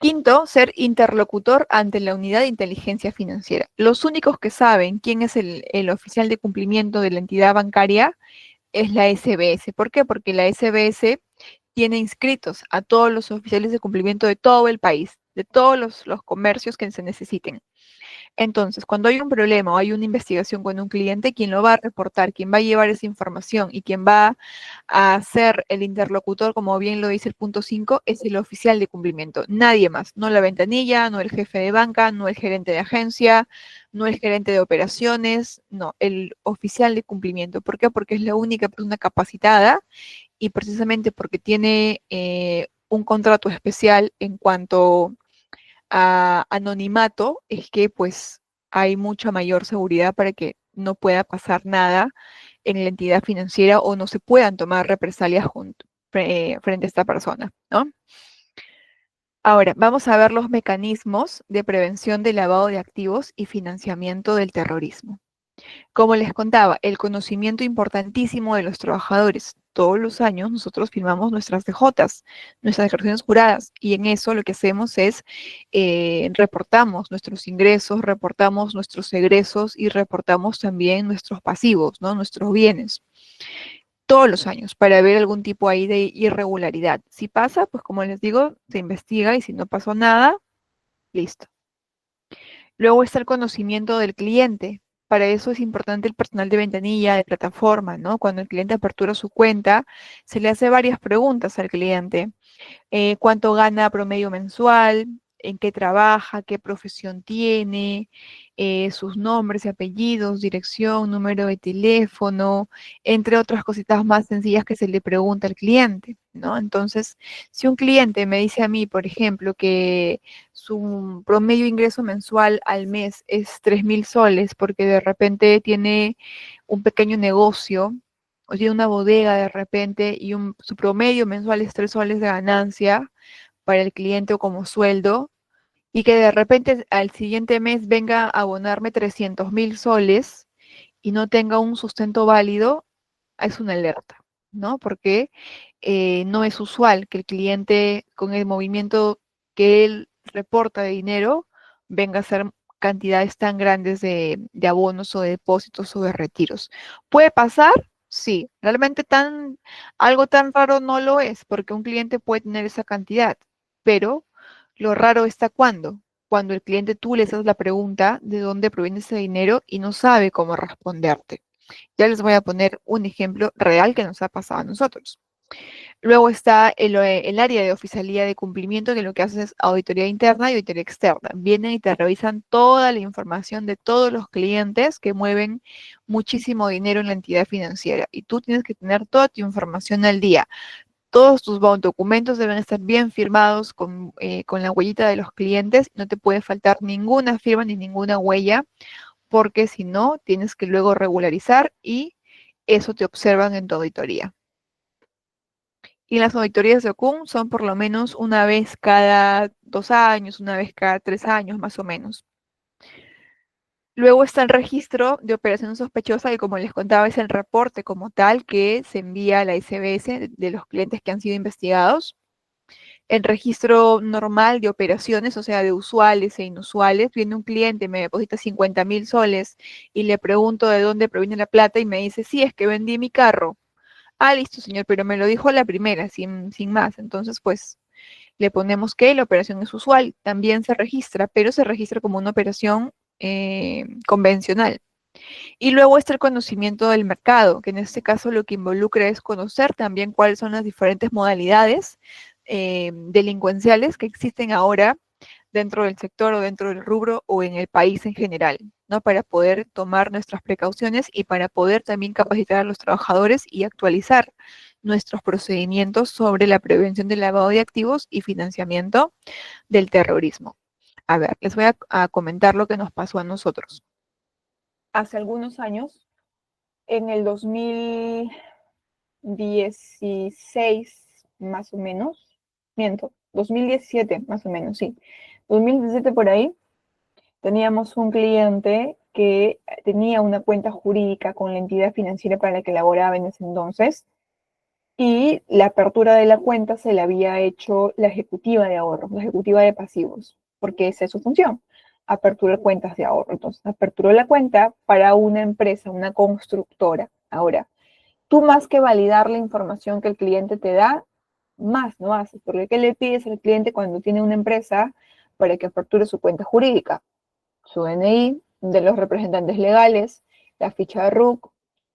Quinto, ser interlocutor ante la unidad de inteligencia financiera. Los únicos que saben quién es el oficial de cumplimiento de la entidad bancaria es la SBS. ¿Por qué? Porque la SBS tiene inscritos a todos los oficiales de cumplimiento de todo el país, de todos los comercios que se necesiten. Entonces, cuando hay un problema o hay una investigación con un cliente, quien lo va a reportar, quien va a llevar esa información y quien va a ser el interlocutor, como bien lo dice el punto 5, es el oficial de cumplimiento. Nadie más, no la ventanilla, no el jefe de banca, no el gerente de agencia, no el gerente de operaciones, no, el oficial de cumplimiento. ¿Por qué? Porque es la única persona capacitada y precisamente porque tiene un contrato especial en cuanto a anonimato, es que pues hay mucha mayor seguridad para que no pueda pasar nada en la entidad financiera o no se puedan tomar represalias frente a esta persona, ¿no? Ahora, vamos a ver los mecanismos de prevención del lavado de activos y financiamiento del terrorismo. Como les contaba, el conocimiento importantísimo de los trabajadores. Todos los años nosotros firmamos nuestras DJs, nuestras declaraciones juradas, y en eso lo que hacemos es reportamos nuestros ingresos, reportamos nuestros egresos y reportamos también nuestros pasivos, ¿no? Nuestros bienes. Todos los años para ver algún tipo ahí de irregularidad. Si pasa, pues como les digo, se investiga y si no pasó nada, listo. Luego está el conocimiento del cliente. Para eso es importante el personal de ventanilla, de plataforma, ¿no? Cuando el cliente apertura su cuenta, se le hace varias preguntas al cliente. ¿Cuánto gana promedio mensual? ¿En qué trabaja? ¿Qué profesión tiene? Sus nombres y apellidos, dirección, número de teléfono, entre otras cositas más sencillas que se le pregunta al cliente, ¿no? Entonces, si un cliente me dice a mí, por ejemplo, que su promedio ingreso mensual al mes es 3.000 soles, porque de repente tiene un pequeño negocio, o tiene una bodega de repente y su promedio mensual es 3 soles de ganancia para el cliente o como sueldo, y que de repente al siguiente mes venga a abonarme 300.000 soles y no tenga un sustento válido, es una alerta, ¿no? Porque no es usual que el cliente con el movimiento que él reporta de dinero venga a hacer cantidades tan grandes de abonos o de depósitos o de retiros. ¿Puede pasar? Sí, realmente algo tan raro no lo es, porque un cliente puede tener esa cantidad, pero lo raro está cuando el cliente tú le haces la pregunta de dónde proviene ese dinero y no sabe cómo responderte. Ya les voy a poner un ejemplo real que nos ha pasado a nosotros. Luego está el área de oficialía de cumplimiento, que lo que hace es auditoría interna y auditoría externa. Vienen y te revisan toda la información de todos los clientes que mueven muchísimo dinero en la entidad financiera. Y tú tienes que tener toda tu información al día. Todos tus documentos deben estar bien firmados con la huellita de los clientes. No te puede faltar ninguna firma ni ninguna huella, porque si no, tienes que luego regularizar y eso te observan en tu auditoría. Y las auditorías de OCUN son por lo menos una vez cada 2 años, una vez cada 3 años más o menos. Luego está el registro de operaciones sospechosas, que como les contaba es el reporte como tal que se envía a la SBS de los clientes que han sido investigados. El registro normal de operaciones, o sea, de usuales e inusuales. Viene un cliente, me deposita 50.000 soles y le pregunto de dónde proviene la plata y me dice, sí, es que vendí mi carro. Ah, listo, señor, pero me lo dijo a la primera, sin más. Entonces, pues, le ponemos que la operación es usual. También se registra, pero se registra como una operación convencional. Y luego está el conocimiento del mercado, que en este caso lo que involucra es conocer también cuáles son las diferentes modalidades delincuenciales que existen ahora dentro del sector o dentro del rubro o en el país en general, ¿no? Para poder tomar nuestras precauciones y para poder también capacitar a los trabajadores y actualizar nuestros procedimientos sobre la prevención del lavado de activos y financiamiento del terrorismo. A ver, les voy a comentar lo que nos pasó a nosotros. Hace algunos años, en el 2016 más o menos, miento, 2017 más o menos, sí, 2017 por ahí, teníamos un cliente que tenía una cuenta jurídica con la entidad financiera para la que laboraba en ese entonces, y la apertura de la cuenta se le había hecho la ejecutiva de ahorros, la ejecutiva de pasivos, porque esa es su función, apertura de cuentas de ahorro. Entonces, aperturó la cuenta para una empresa, una constructora. Ahora, tú más que validar la información que el cliente te da, más no haces, porque ¿qué le pides al cliente cuando tiene una empresa para que aperture su cuenta jurídica? Su DNI, de los representantes legales, la ficha de RUC,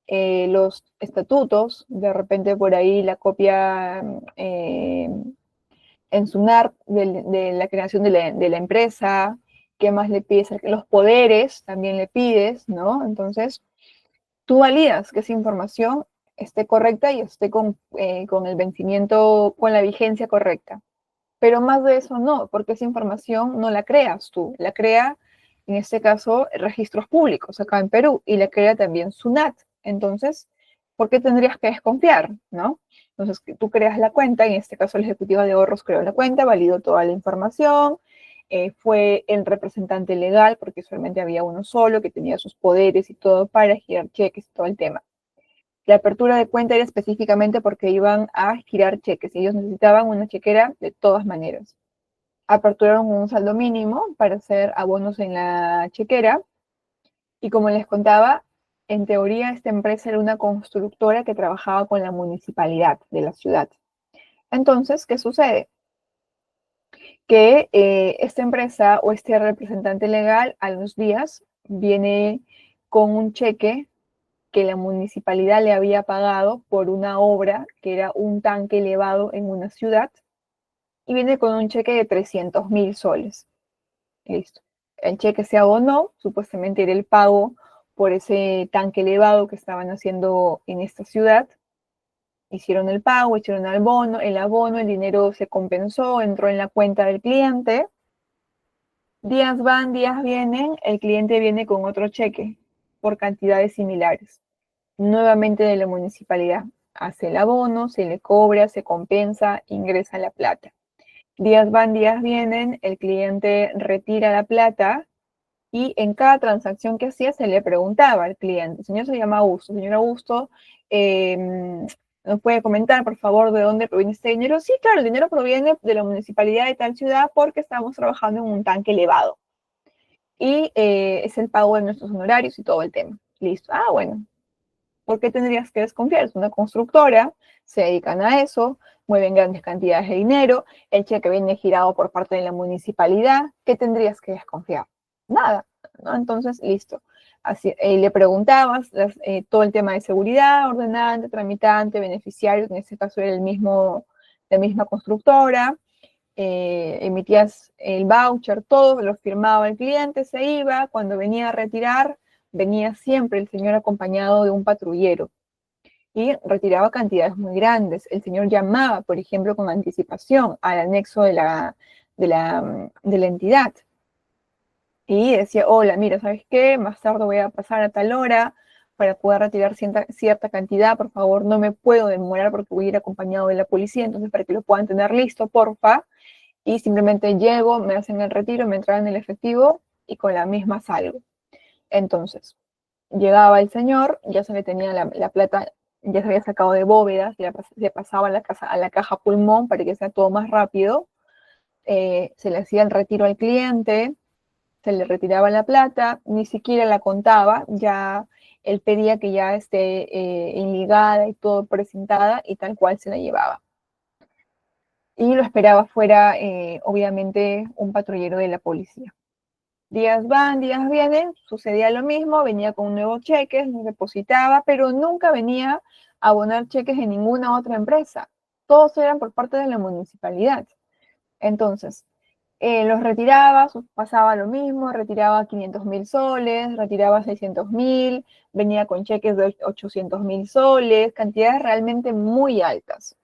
los estatutos, de repente por ahí la copia en SUNAR de la creación de la empresa. ¿Qué más le pides? Los poderes también le pides, ¿no? Entonces, tú validas que esa información esté correcta y esté con el vencimiento, con la vigencia correcta. Pero más de eso no, porque esa información no la creas tú, la crea, en este caso, registros públicos acá en Perú, y la crea también SUNAT. Entonces, ¿por qué tendrías que desconfiar, no? Entonces, tú creas la cuenta, en este caso la ejecutiva de ahorros creó la cuenta, validó toda la información, fue el representante legal, porque solamente había uno solo que tenía sus poderes y todo para girar cheques y todo el tema. La apertura de cuenta era específicamente porque iban a girar cheques y ellos necesitaban una chequera de todas maneras. Aperturaron un saldo mínimo para hacer abonos en la chequera y como les contaba, en teoría esta empresa era una constructora que trabajaba con la municipalidad de la ciudad. Entonces, ¿qué sucede? Que esta empresa o este representante legal a los días viene con un cheque que la municipalidad le había pagado por una obra que era un tanque elevado en una ciudad y viene con un cheque de 300.000 soles. Listo. El cheque se abonó, supuestamente era el pago por ese tanque elevado que estaban haciendo en esta ciudad. Hicieron el pago, hicieron el abono, el dinero se compensó, entró en la cuenta del cliente. Días van, días vienen, el cliente viene con otro cheque por cantidades similares, nuevamente de la municipalidad. Hace el abono, se le cobra, se compensa, ingresa la plata. Días van, días vienen, el cliente retira la plata y en cada transacción que hacía se le preguntaba al cliente, el señor se llama Augusto, señor Augusto, ¿nos puede comentar, por favor, de dónde proviene este dinero? Sí, claro, el dinero proviene de la municipalidad de tal ciudad porque estamos trabajando en un tanque elevado. Y es el pago de nuestros honorarios y todo el tema. Listo. Ah, bueno. ¿Por qué tendrías que desconfiar? Es una constructora, se dedican a eso, mueven grandes cantidades de dinero, el cheque viene girado por parte de la municipalidad, ¿qué tendrías que desconfiar? Nada, ¿no? Entonces, listo. Así, le preguntabas todo el tema de seguridad, ordenante, tramitante, beneficiario, en este caso era la misma constructora, emitías el voucher, todo, lo firmaba el cliente, se iba, cuando venía a retirar, venía siempre el señor acompañado de un patrullero y retiraba cantidades muy grandes. El señor llamaba, por ejemplo, con anticipación al anexo de la entidad y decía, hola, mira, ¿sabes qué? Más tarde voy a pasar a tal hora para poder retirar cierta cantidad, por favor, no me puedo demorar porque voy a ir acompañado de la policía, entonces para que lo puedan tener listo, porfa, y simplemente llego, me hacen el retiro, me entregan el efectivo y con la misma salgo. Entonces, llegaba el señor, ya se le tenía la plata, ya se había sacado de bóvedas, se pasaba a la caja pulmón para que sea todo más rápido, se le hacía el retiro al cliente, se le retiraba la plata, ni siquiera la contaba, ya él pedía que ya esté enligada y todo presentada y tal cual se la llevaba. Y lo esperaba fuera, obviamente, un patrullero de la policía. Días van, días vienen, sucedía lo mismo, venía con nuevos cheques, depositaba, pero nunca venía a abonar cheques en ninguna otra empresa. Todos eran por parte de la municipalidad. Entonces, Los retiraba, pasaba lo mismo, retiraba 500.000 soles, retiraba 600.000, venía con cheques de 800.000 soles, cantidades realmente muy altas.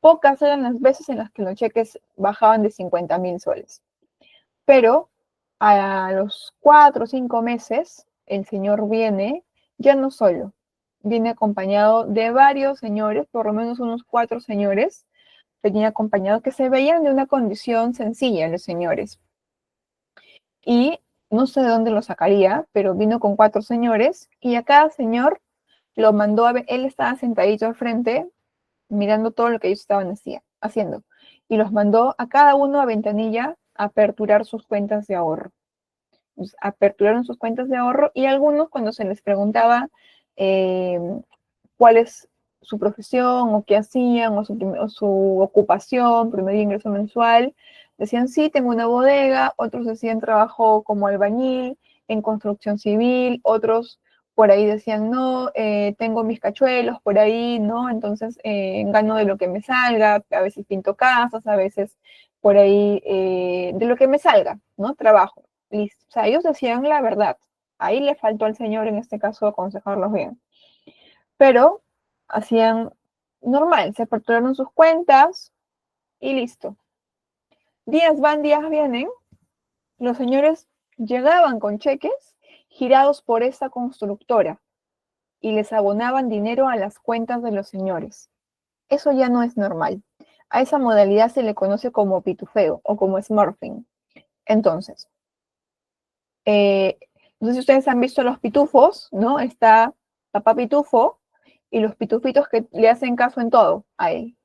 Pocas eran las veces en las que los cheques bajaban de 50.000 soles. Pero a los 4 o 5 meses, el señor viene, ya no solo, viene acompañado de varios señores, por lo menos unos 4 señores, venía acompañado que se veían de una condición sencilla los señores. Y no sé de dónde lo sacaría, pero vino con 4 señores y a cada señor lo mandó a ver, él estaba sentadito al frente mirando todo lo que ellos estaban haciendo y los mandó a cada uno a ventanilla a aperturar sus cuentas de ahorro. Entonces, aperturaron sus cuentas de ahorro y algunos cuando se les preguntaba eh, cuál es su profesión o qué hacían o su ocupación, primer ingreso mensual, decían sí, tengo una bodega, otros decían trabajo como albañil, en construcción civil, otros por ahí decían no, tengo mis cachuelos por ahí, ¿no? Entonces gano de lo que me salga, a veces pinto casas, a veces por ahí de lo que me salga, ¿no? Trabajo. Listo. O sea, ellos decían la verdad. Ahí le faltó al señor, en este caso, aconsejarlos bien. Pero hacían normal, se aperturaron sus cuentas y listo. Días van, días vienen, los señores llegaban con cheques girados por esa constructora y les abonaban dinero a las cuentas de los señores. Eso ya no es normal. A esa modalidad se le conoce como pitufeo o como smurfing. Entonces, no sé si ustedes han visto los pitufos, ¿no? Está papá pitufo y los pitufitos que le hacen caso en todo a él.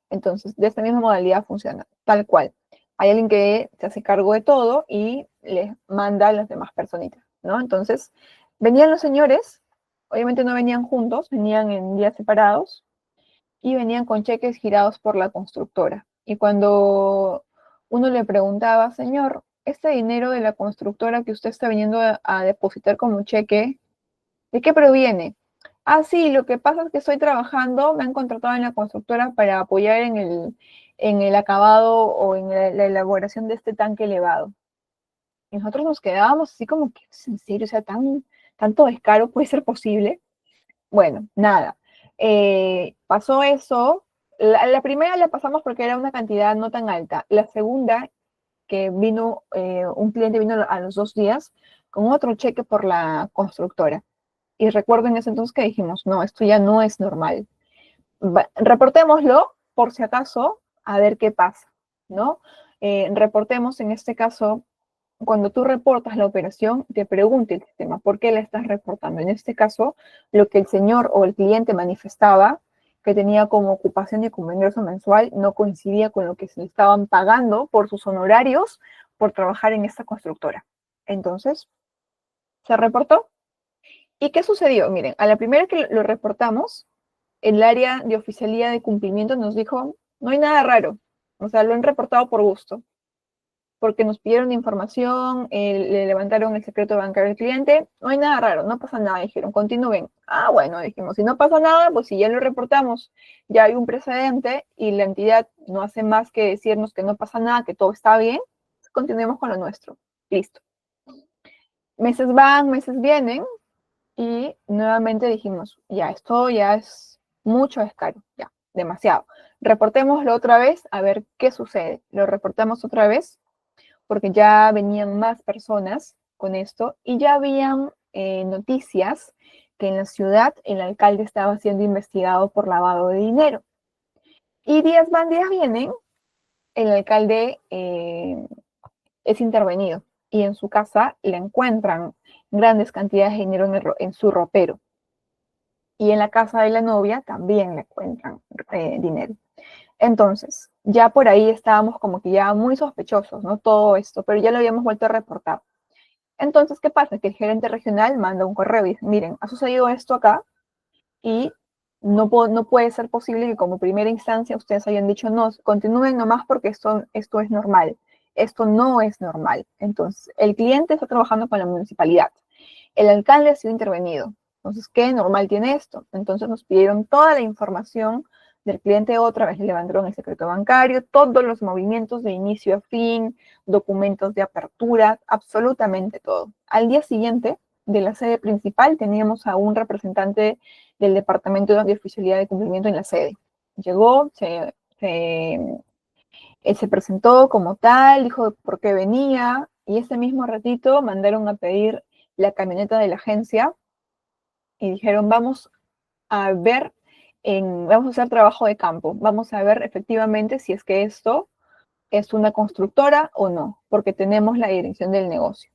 Entonces, de esta misma modalidad funciona, tal cual. Hay alguien que se hace cargo de todo y les manda a las demás personitas, ¿no? Entonces, venían los señores, obviamente no venían juntos, venían en días separados y venían con cheques girados por la constructora. Y cuando uno le preguntaba, señor, este dinero de la constructora que usted está viniendo a depositar como cheque, ¿de qué proviene? Ah, sí, lo que pasa es que estoy trabajando, me han contratado en la constructora para apoyar en el acabado o en la elaboración de este tanque elevado. Y nosotros nos quedábamos así como que, ¿en serio? O sea, tanto descaro puede ser posible. Bueno, nada. Pasó eso. La primera la pasamos porque era una cantidad no tan alta. La segunda, que vino, un cliente vino a los 2 días con otro cheque por la constructora. Y recuerdo en ese entonces que dijimos, no, esto ya no es normal. Reportémoslo por si acaso, a ver qué pasa, ¿no? Reportemos en este caso, cuando tú reportas la operación, te pregunta el sistema, ¿por qué la estás reportando? En este caso, lo que el señor o el cliente manifestaba, que tenía como ocupación y como ingreso mensual, no coincidía con lo que se le estaban pagando por sus honorarios por trabajar en esta constructora. Entonces, se reportó. ¿Y qué sucedió? Miren, a la primera que lo reportamos, el área de oficialía de cumplimiento nos dijo, no hay nada raro, o sea, lo han reportado por gusto, porque nos pidieron información, le levantaron el secreto bancario del cliente, no hay nada raro, no pasa nada, dijeron, continúen. Ah, bueno, dijimos, si no pasa nada, pues si ya lo reportamos, ya hay un precedente y la entidad no hace más que decirnos que no pasa nada, que todo está bien, continuemos con lo nuestro. Listo. Meses van, meses vienen, y nuevamente dijimos, ya, esto ya es mucho, es caro, ya, demasiado. Reportémoslo otra vez a ver qué sucede. Lo reportamos otra vez porque ya venían más personas con esto y ya habían noticias que en la ciudad el alcalde estaba siendo investigado por lavado de dinero. Y días van, días vienen, el alcalde es intervenido y en su casa le encuentran grandes cantidades de dinero en su ropero. Y en la casa de la novia también le encuentran dinero. Entonces, ya por ahí estábamos como que ya muy sospechosos, ¿no? Todo esto, pero ya lo habíamos vuelto a reportar. Entonces, ¿qué pasa? Que el gerente regional manda un correo y dice, miren, ha sucedido esto acá y no puede ser posible que como primera instancia ustedes hayan dicho, no, continúen nomás porque esto es normal. Esto no es normal. Entonces, el cliente está trabajando con la municipalidad. El alcalde ha sido intervenido. Entonces, ¿qué normal tiene esto? Entonces nos pidieron toda la información del cliente otra vez le levantaron el secreto bancario, todos los movimientos de inicio a fin, documentos de apertura, absolutamente todo. Al día siguiente, de la sede principal, teníamos a un representante del Departamento de Oficialidad de Cumplimiento en la sede. Llegó, él se presentó como tal, dijo por qué venía, y ese mismo ratito mandaron a pedir la camioneta de la agencia y dijeron, vamos a ver, vamos a hacer trabajo de campo, vamos a ver efectivamente si es que esto es una constructora o no, porque tenemos la dirección del negocio.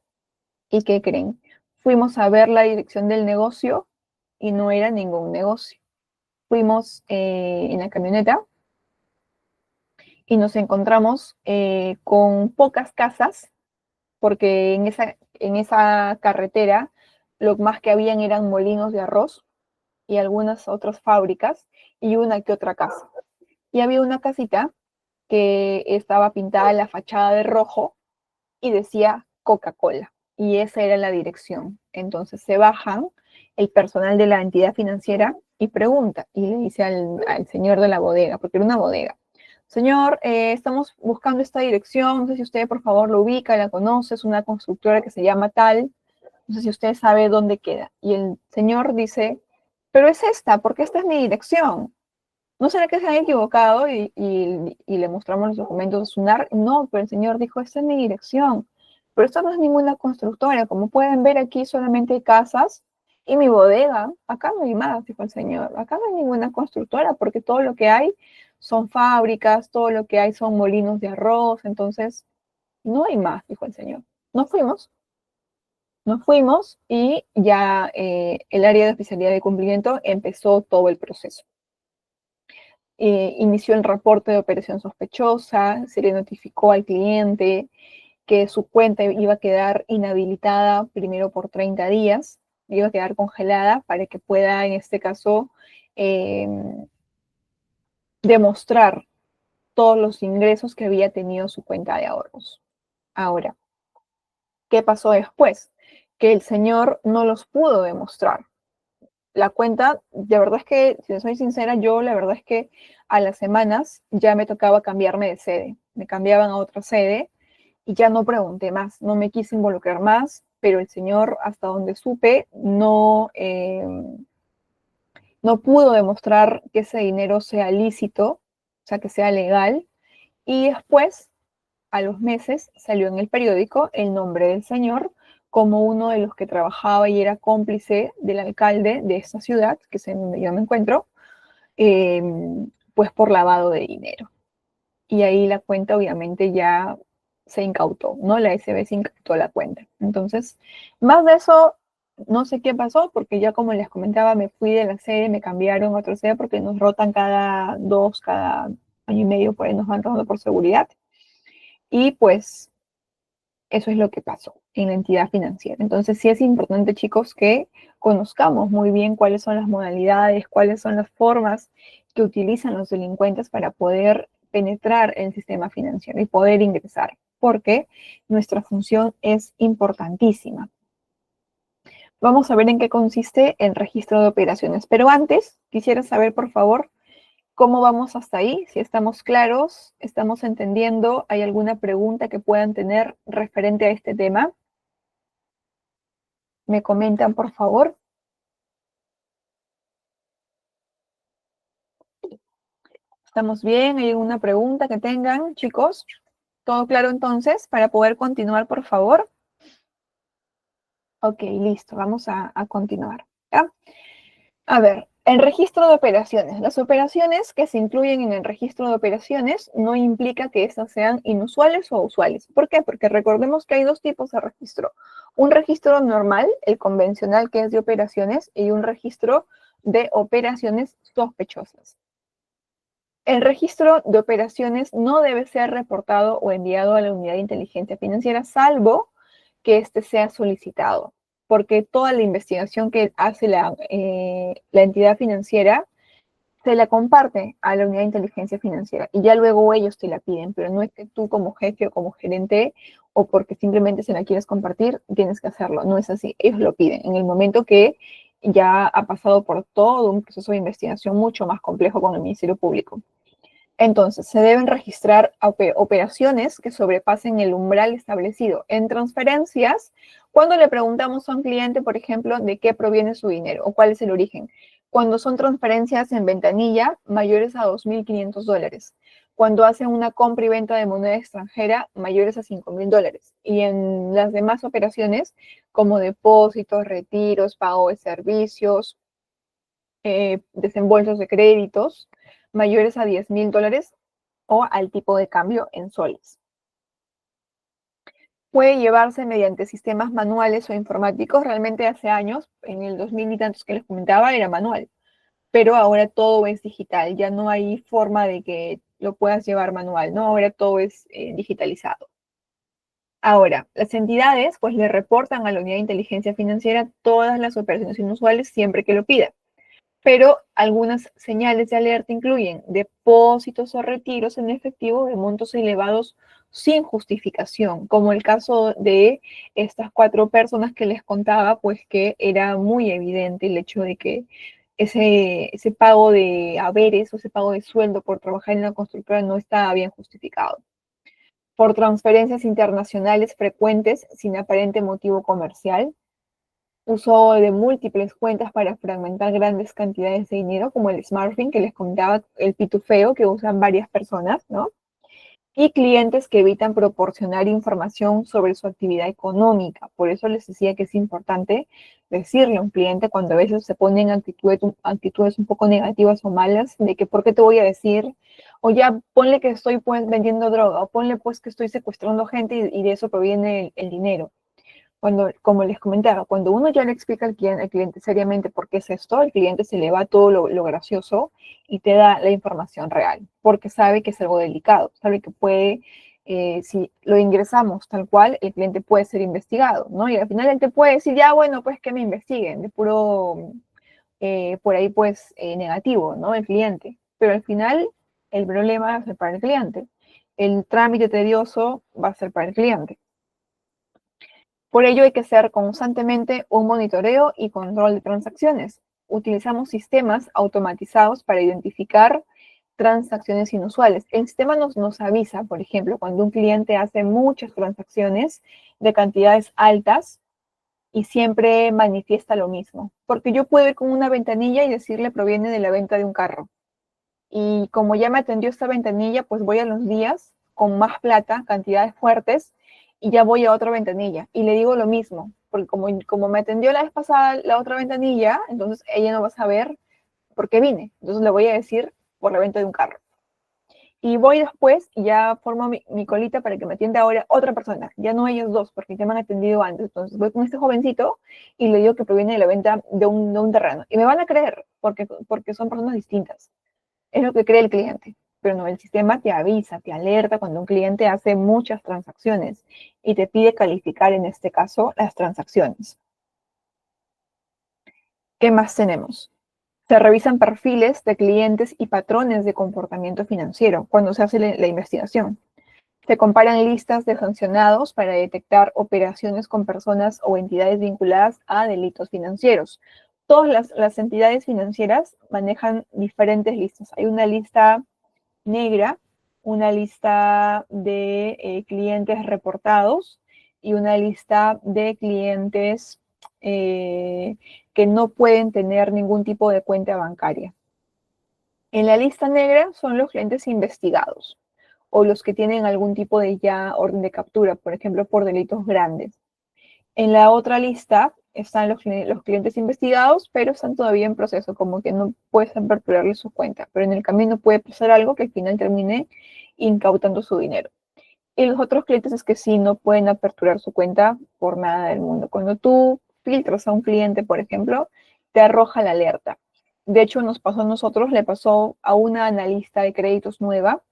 ¿Y qué creen? Fuimos a ver la dirección del negocio y no era ningún negocio. Fuimos en la camioneta y nos encontramos con pocas casas, porque en esa carretera lo más que habían eran molinos de arroz y algunas otras fábricas y una que otra casa. Y había una casita que estaba pintada en la fachada de rojo y decía Coca-Cola. Y esa era la dirección. Entonces se bajan el personal de la entidad financiera y pregunta, y le dice al señor de la bodega, porque era una bodega, señor, estamos buscando esta dirección, no sé si usted por favor lo ubica, la conoce, es una constructora que se llama tal, no sé si usted sabe dónde queda. Y el señor dice, pero es esta, porque esta es mi dirección. ¿No será que se han equivocado y le mostramos los documentos de SUNAR? No, pero el señor dijo, esta es mi dirección. Pero esto no es ninguna constructora. Como pueden ver aquí solamente hay casas y mi bodega. Acá no hay más, dijo el señor. Acá no hay ninguna constructora porque todo lo que hay son fábricas, todo lo que hay son molinos de arroz. Entonces, no hay más, dijo el señor. Nos fuimos y ya el área de oficialidad de cumplimiento empezó todo el proceso. Inició el reporte de operación sospechosa, se le notificó al cliente que su cuenta iba a quedar inhabilitada primero por 30 días, iba a quedar congelada para que pueda, en este caso, demostrar todos los ingresos que había tenido su cuenta de ahorros. Ahora, ¿qué pasó después? Que el señor no los pudo demostrar. La cuenta, de verdad es que, si soy sincera, yo la verdad es que a las semanas ya me tocaba cambiarme de sede. Me cambiaban a otra sede y ya no pregunté más, no me quise involucrar más, pero el señor, hasta donde supe, no pudo demostrar que ese dinero sea lícito, o sea, que sea legal. Y después, a los meses, salió en el periódico el nombre del señor como uno de los que trabajaba y era cómplice del alcalde de esta ciudad, que es en donde yo me encuentro, eh, pues por lavado de dinero. Y ahí la cuenta obviamente ya se incautó, ¿no? La SB se incautó la cuenta. Entonces, más de eso, no sé qué pasó, porque ya como les comentaba, me fui de la sede, me cambiaron a otra sede porque nos rotan cada año y medio, por ahí nos van rotando por seguridad. Y pues eso es lo que pasó en la entidad financiera. Entonces, sí es importante, chicos, que conozcamos muy bien cuáles son las modalidades, cuáles son las formas que utilizan los delincuentes para poder penetrar en el sistema financiero y poder ingresar, porque nuestra función es importantísima. Vamos a ver en qué consiste el registro de operaciones. Pero antes, quisiera saber, por favor, ¿cómo vamos hasta ahí? Si estamos claros, estamos entendiendo, ¿hay alguna pregunta que puedan tener referente a este tema? ¿Me comentan, por favor? ¿Estamos bien? ¿Hay alguna pregunta que tengan, chicos? ¿Todo claro entonces? Para poder continuar, por favor. Ok, listo, vamos a continuar. ¿Ya? A ver, el registro de operaciones. Las operaciones que se incluyen en el registro de operaciones no implica que estas sean inusuales o usuales. ¿Por qué? Porque recordemos que hay dos tipos de registro. Un registro normal, el convencional que es de operaciones, y un registro de operaciones sospechosas. El registro de operaciones no debe ser reportado o enviado a la unidad de inteligencia financiera, salvo que éste sea solicitado, porque toda la investigación que hace la entidad financiera se la comparte a la unidad de inteligencia financiera y ya luego ellos te la piden, pero no es que tú como jefe o como gerente o porque simplemente se la quieres compartir, tienes que hacerlo, no es así, ellos lo piden. En el momento que ya ha pasado por todo un proceso de investigación mucho más complejo con el Ministerio Público. Entonces, se deben registrar operaciones que sobrepasen el umbral establecido en transferencias cuando le preguntamos a un cliente, por ejemplo, de qué proviene su dinero o cuál es el origen. Cuando son transferencias en ventanilla mayores a $2.500. Cuando hacen una compra y venta de moneda extranjera mayores a $5.000. Y en las demás operaciones, como depósitos, retiros, pago de servicios, desembolsos de créditos mayores a $10.000 o al tipo de cambio en soles. Puede llevarse mediante sistemas manuales o informáticos. Realmente hace años, en el 2000 y tantos que les comentaba, era manual, pero ahora todo es digital. Ya no hay forma de que lo puedas llevar manual, ¿no? Ahora todo es digitalizado. Ahora, las entidades pues le reportan a la unidad de inteligencia financiera todas las operaciones inusuales siempre que lo pida. Pero algunas señales de alerta incluyen depósitos o retiros en efectivo de montos elevados sin justificación, como el caso de estas 4 personas que les contaba, pues que era muy evidente el hecho de que ese pago de haberes o ese pago de sueldo por trabajar en la constructora no estaba bien justificado. Por transferencias internacionales frecuentes sin aparente motivo comercial, uso de múltiples cuentas para fragmentar grandes cantidades de dinero, como el SmartFin que les contaba, el pitufeo que usan varias personas, ¿no? Y clientes que evitan proporcionar información sobre su actividad económica. Por eso les decía que es importante decirle a un cliente cuando a veces se ponen actitudes un poco negativas o malas, de que ¿por qué te voy a decir? O ya ponle que estoy pues vendiendo droga, o ponle pues que estoy secuestrando gente y de eso proviene el dinero. Cuando, como les comentaba, cuando uno ya le explica al cliente seriamente por qué es esto, el cliente se le va todo lo gracioso y te da la información real, porque sabe que es algo delicado, sabe que puede, si lo ingresamos tal cual, el cliente puede ser investigado, ¿no? Y al final él te puede decir, ya, bueno, pues que me investiguen, de puro, por ahí pues negativo, ¿no? El cliente. Pero al final el problema va a ser para el cliente. El trámite tedioso va a ser para el cliente. Por ello hay que hacer constantemente un monitoreo y control de transacciones. Utilizamos sistemas automatizados para identificar transacciones inusuales. El sistema nos avisa, por ejemplo, cuando un cliente hace muchas transacciones de cantidades altas y siempre manifiesta lo mismo. Porque yo puedo ir con una ventanilla y decirle proviene de la venta de un carro. Y como ya me atendió esta ventanilla, pues voy a los días con más plata, cantidades fuertes, y ya voy a otra ventanilla. Y le digo lo mismo, porque como me atendió la vez pasada la otra ventanilla, entonces ella no va a saber por qué vine. Entonces le voy a decir por la venta de un carro. Y voy después y ya formo mi colita para que me atienda ahora otra persona, ya no ellos dos, porque ya me han atendido antes. Entonces voy con este jovencito y le digo que proviene de la venta de un terreno. Y me van a creer, porque son personas distintas. Es lo que cree el cliente, pero no, el sistema te avisa, te alerta cuando un cliente hace muchas transacciones y te pide calificar, en este caso, las transacciones. ¿Qué más tenemos? Se revisan perfiles de clientes y patrones de comportamiento financiero cuando se hace la investigación. Se comparan listas de sancionados para detectar operaciones con personas o entidades vinculadas a delitos financieros. Todas las entidades financieras manejan diferentes listas. Hay una lista negra, una lista de clientes reportados y una lista de clientes que no pueden tener ningún tipo de cuenta bancaria. En la lista negra son los clientes investigados o los que tienen algún tipo de ya orden de captura, por ejemplo, por delitos grandes. En la otra lista están los clientes investigados, pero están todavía en proceso, como que no puedes aperturarle su cuenta, pero en el camino puede pasar algo que al final termine incautando su dinero. Y los otros clientes es que sí no pueden aperturar su cuenta por nada del mundo. Cuando tú filtras a un cliente, por ejemplo, te arroja la alerta. De hecho, nos pasó a nosotros, le pasó a una analista de créditos nueva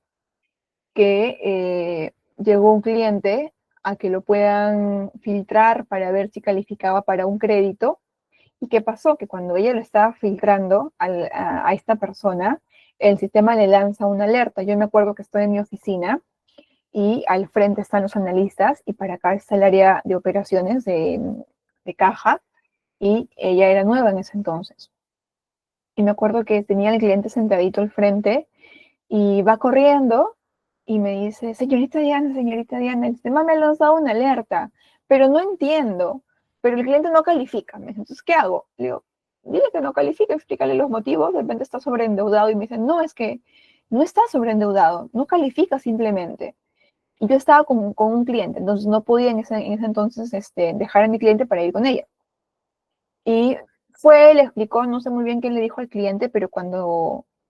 que llegó un cliente a que lo puedan filtrar para ver si calificaba para un crédito. ¿Y qué pasó? Que cuando ella lo estaba filtrando a esta persona, el sistema le lanza una alerta. Yo me acuerdo que estoy en mi oficina y al frente están los analistas y para acá está el área de operaciones de caja. y ella era nueva en ese entonces. Y me acuerdo que tenía al cliente sentadito al frente y va corriendo y me dice, señorita Diana, el sistema me ha lanzado una alerta, pero no entiendo, pero el cliente no califica. Me dice, entonces, ¿qué hago? Le digo, dile que no califica, explícale los motivos, de repente está sobreendeudado y me dice, no, es que no está sobreendeudado, no califica simplemente. Y yo estaba con un cliente, entonces no podía en ese entonces dejar a mi cliente para ir con ella. Y le explicó, no sé muy bien qué le dijo al cliente, pero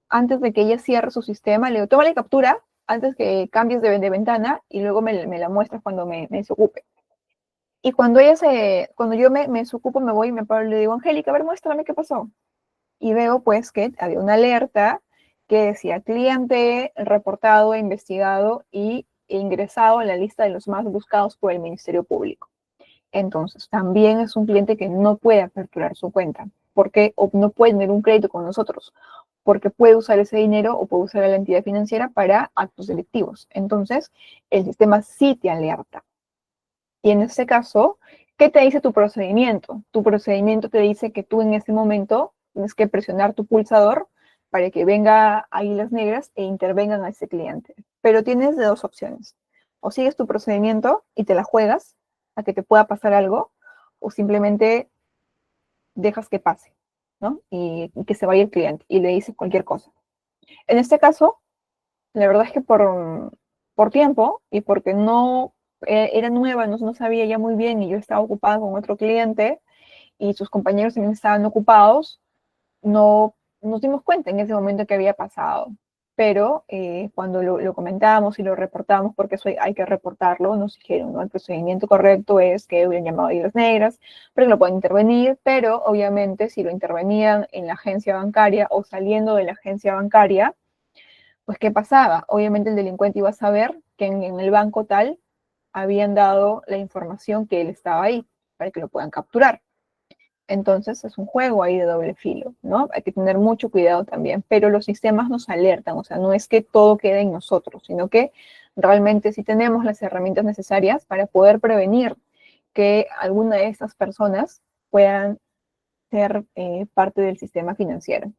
antes de que ella cierre su sistema, le digo, toma la captura antes que cambies de ventana y luego me la muestras cuando me desocupe. Y cuando yo me desocupo, me voy y me paro y le digo, Angélica, a ver, muéstrame qué pasó. Y veo pues que había una alerta que decía cliente reportado, investigado e ingresado a la lista de los más buscados por el Ministerio Público. Entonces, también es un cliente que no puede aperturar su cuenta, porque o no puede tener un crédito con nosotros, porque puede usar ese dinero o puede usar a la entidad financiera para actos delictivos. Entonces, el sistema sí te alerta. Y en este caso, ¿qué te dice tu procedimiento? Tu procedimiento te dice que tú en ese momento tienes que presionar tu pulsador para que venga Águilas Negras e intervengan a ese cliente. Pero tienes de dos opciones. O sigues tu procedimiento y te la juegas a que te pueda pasar algo, o simplemente dejas que pase, ¿no? Y que se vaya el cliente y le dices cualquier cosa. En este caso, la verdad es que por tiempo y porque no era nueva, no sabía ya muy bien y yo estaba ocupada con otro cliente y sus compañeros también estaban ocupados, no nos dimos cuenta en ese momento que había pasado. Pero cuando lo comentábamos y lo reportamos, porque eso hay que reportarlo, nos dijeron, ¿no? El procedimiento correcto es que hubieran llamado a Islas Negras, pero que lo pueden intervenir, pero obviamente si lo intervenían en la agencia bancaria o saliendo de la agencia bancaria, pues ¿qué pasaba? Obviamente el delincuente iba a saber que en el banco tal habían dado la información que él estaba ahí, para que lo puedan capturar. Entonces es un juego ahí de doble filo, ¿no? Hay que tener mucho cuidado también, pero los sistemas nos alertan, o sea, no es que todo quede en nosotros, sino que realmente sí tenemos las herramientas necesarias para poder prevenir que alguna de estas personas puedan ser parte del sistema financiero.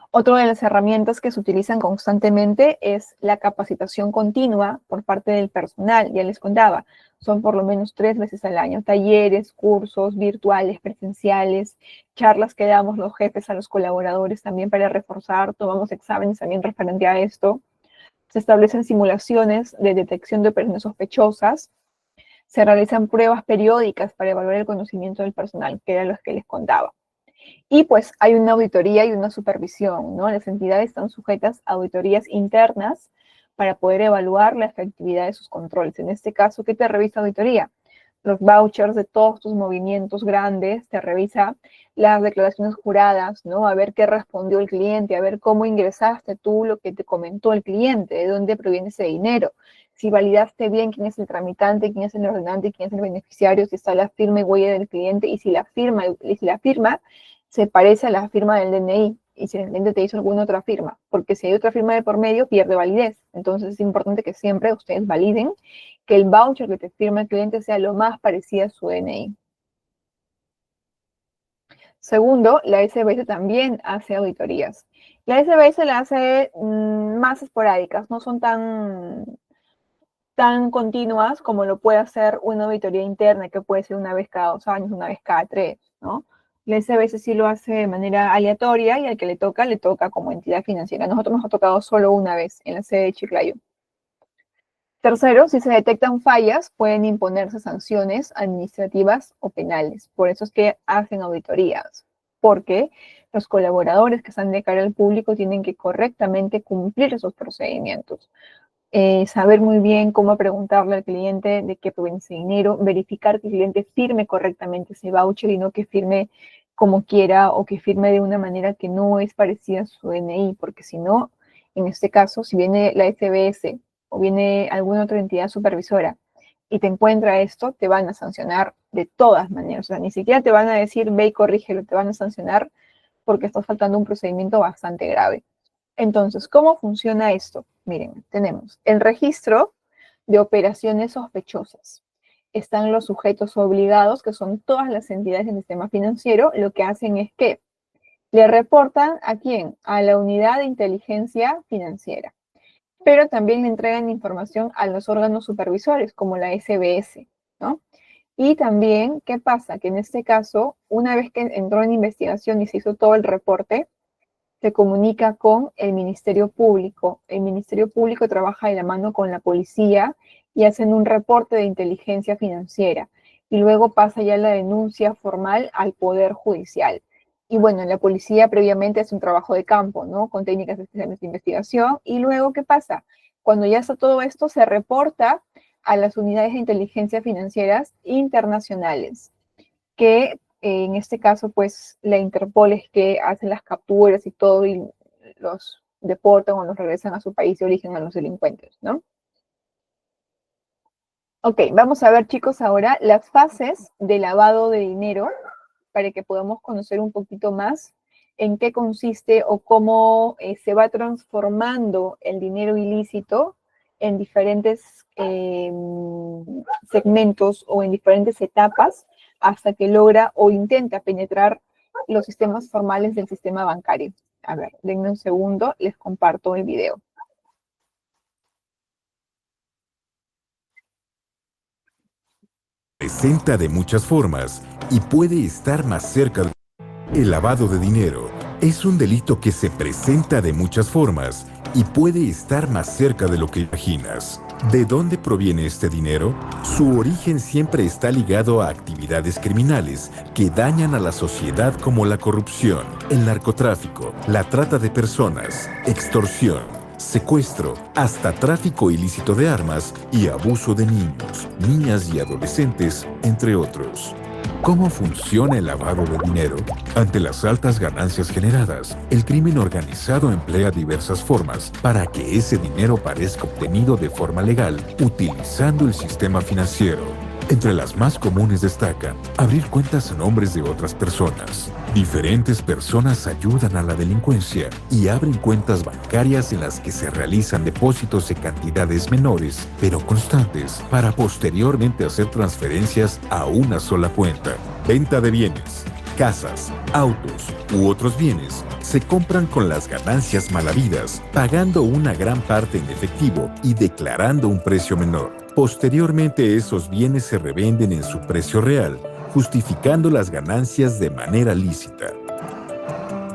Otra de las herramientas que se utilizan constantemente es la capacitación continua por parte del personal. Ya les contaba, son por lo menos 3 veces al año, talleres, cursos virtuales, presenciales, charlas que damos los jefes a los colaboradores también para reforzar, tomamos exámenes también referente a esto. Se establecen simulaciones de detección de operaciones sospechosas, se realizan pruebas periódicas para evaluar el conocimiento del personal, que eran los que les contaba. Y pues hay una auditoría y una supervisión, ¿no? Las entidades están sujetas a auditorías internas para poder evaluar la efectividad de sus controles. En este caso, ¿qué te revisa auditoría? Los vouchers de todos tus movimientos grandes, te revisa las declaraciones juradas, ¿no? A ver qué respondió el cliente, a ver cómo ingresaste tú lo que te comentó el cliente, de dónde proviene ese dinero, si validaste bien quién es el tramitante, quién es el ordenante, quién es el beneficiario, si está la firma y huella del cliente y si la firma se parece a la firma del DNI y si el cliente te hizo alguna otra firma, porque si hay otra firma de por medio, pierde validez. Entonces es importante que siempre ustedes validen que el voucher que te firma el cliente sea lo más parecido a su DNI. Segundo, la SBS también hace auditorías. La SBS la hace más esporádicas, no son tan continuas como lo puede hacer una auditoría interna, que puede ser una vez cada 2 años, una vez cada 3, ¿no? La SBS sí lo hace de manera aleatoria y al que le toca como entidad financiera. A nosotros nos ha tocado solo una vez en la sede de Chiclayo. Tercero, si se detectan fallas, pueden imponerse sanciones administrativas o penales. Por eso es que hacen auditorías, porque los colaboradores que están de cara al público tienen que correctamente cumplir esos procedimientos. Saber muy bien cómo preguntarle al cliente de qué proviene ese dinero, verificar que el cliente firme correctamente ese voucher y no que firme como quiera o que firme de una manera que no es parecida a su DNI, porque si no, en este caso, si viene la SBS o viene alguna otra entidad supervisora y te encuentra esto, te van a sancionar de todas maneras. O sea, ni siquiera te van a decir ve y corrígelo, te van a sancionar porque estás faltando un procedimiento bastante grave. Entonces, ¿cómo funciona esto? Miren, tenemos el registro de operaciones sospechosas. están los sujetos obligados, que son todas las entidades del sistema financiero. Lo que hacen es que le reportan ¿a quién? A la unidad de inteligencia financiera. Pero también le entregan información a los órganos supervisores, como la SBS, ¿no? Y también, ¿qué pasa? Que en este caso, una vez que entró en investigación y se hizo todo el reporte, se comunica con el Ministerio Público. El Ministerio Público trabaja de la mano con la policía y hacen un reporte de inteligencia financiera. Y luego pasa ya la denuncia formal al Poder Judicial. Y bueno, la policía previamente hace un trabajo de campo, ¿no? Con técnicas especiales de investigación. Y luego, ¿qué pasa? Cuando ya está todo esto, se reporta a las unidades de inteligencia financieras internacionales, que en este caso, pues, la Interpol es que hace las capturas y todo, y los deportan o los regresan a su país de origen a los delincuentes, ¿no? Ok, vamos a ver, chicos, ahora las fases de lavado de dinero, para que podamos conocer un poquito más en qué consiste o cómo se va transformando el dinero ilícito en diferentes segmentos o en diferentes etapas hasta que logra o intenta penetrar los sistemas formales del sistema bancario. A ver, denme un segundo, les comparto el video. Presenta de muchas formas y puede estar más cerca. El lavado de dinero es un delito que se presenta de muchas formas y puede estar más cerca de lo que imaginas. ¿De dónde proviene este dinero? Su origen siempre está ligado a actividades criminales que dañan a la sociedad, como la corrupción, el narcotráfico, la trata de personas, extorsión, secuestro, hasta tráfico ilícito de armas y abuso de niños, niñas y adolescentes, entre otros. ¿Cómo funciona el lavado de dinero? Ante las altas ganancias generadas, el crimen organizado emplea diversas formas para que ese dinero parezca obtenido de forma legal, utilizando el sistema financiero. Entre las más comunes destaca abrir cuentas a nombres de otras personas. Diferentes personas ayudan a la delincuencia y abren cuentas bancarias en las que se realizan depósitos de cantidades menores, pero constantes, para posteriormente hacer transferencias a una sola cuenta. Venta de bienes, casas, autos u otros bienes se compran con las ganancias mal habidas, pagando una gran parte en efectivo y declarando un precio menor. Posteriormente, esos bienes se revenden en su precio real, justificando las ganancias de manera lícita.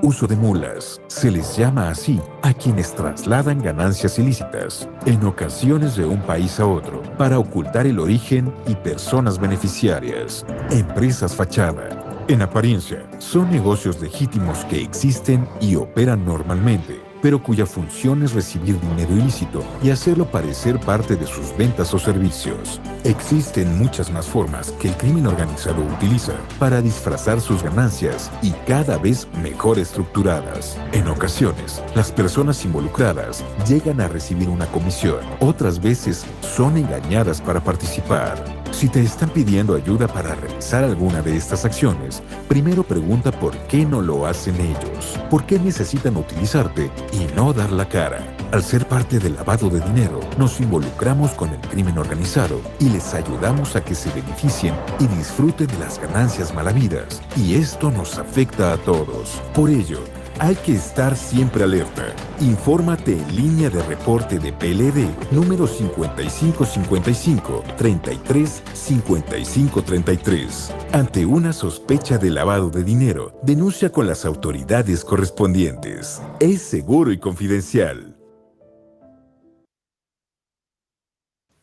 Uso de mulas. Se les llama así a quienes trasladan ganancias ilícitas, en ocasiones de un país a otro, para ocultar el origen y personas beneficiarias. Empresas fachada. En apariencia, son negocios legítimos que existen y operan normalmente, pero cuya función es recibir dinero ilícito y hacerlo parecer parte de sus ventas o servicios. Existen muchas más formas que el crimen organizado utiliza para disfrazar sus ganancias y cada vez mejor estructuradas. En ocasiones, las personas involucradas llegan a recibir una comisión, otras veces son engañadas para participar. Si te están pidiendo ayuda para realizar alguna de estas acciones, primero pregunta por qué no lo hacen ellos, por qué necesitan utilizarte y no dar la cara. Al ser parte del lavado de dinero, nos involucramos con el crimen organizado y les ayudamos a que se beneficien y disfruten de las ganancias mal habidas, y esto nos afecta a todos. Por ello, hay que estar siempre alerta. Infórmate en línea de reporte de PLD número 5555 33 55 33. Ante una sospecha de lavado de dinero, denuncia con las autoridades correspondientes. Es seguro y confidencial.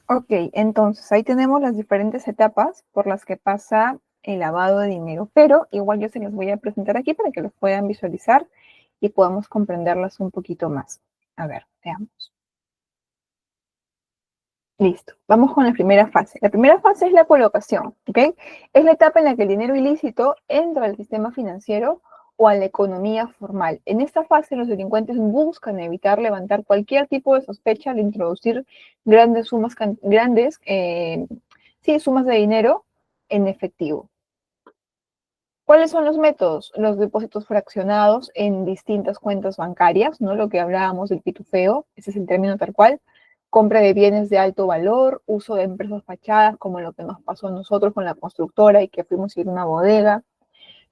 Ok, entonces ahí tenemos las diferentes etapas por las que pasa el lavado de dinero, pero igual yo se los voy a presentar aquí para que los puedan visualizar y podamos comprenderlas un poquito más. A ver, veamos. Listo, vamos con la primera fase. La primera fase es la colocación, ¿ok? Es la etapa en la que el dinero ilícito entra al sistema financiero o a la economía formal. En esta fase, los delincuentes buscan evitar levantar cualquier tipo de sospecha al introducir grandes sumas, sumas de dinero en efectivo. ¿Cuáles son los métodos? Los depósitos fraccionados en distintas cuentas bancarias, ¿no? Lo que hablábamos del pitufeo, ese es el término tal cual. compra de bienes de alto valor, uso de empresas fachadas, como lo que nos pasó a nosotros con la constructora y que fuimos a ir a una bodega,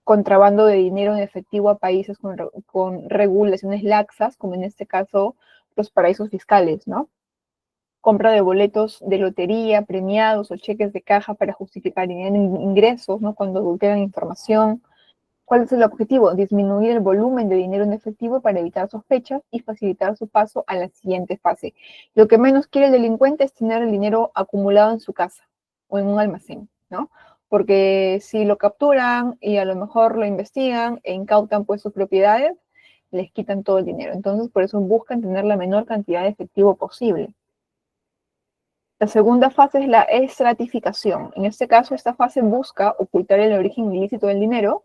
contrabando de dinero en efectivo a países con regulaciones laxas, como en este caso los paraísos fiscales, ¿no? Compra de boletos de lotería, premiados o cheques de caja para justificar ingresos, ¿no? Cuando adulteran información. ¿Cuál es el objetivo? Disminuir el volumen de dinero en efectivo para evitar sospechas y facilitar su paso a la siguiente fase. Lo que menos quiere el delincuente es tener el dinero acumulado en su casa o en un almacén, ¿no? Porque si lo capturan y a lo mejor lo investigan e incautan pues sus propiedades, les quitan todo el dinero. Entonces, por eso buscan tener la menor cantidad de efectivo posible. La segunda fase es la estratificación. En este caso, esta fase busca ocultar el origen ilícito del dinero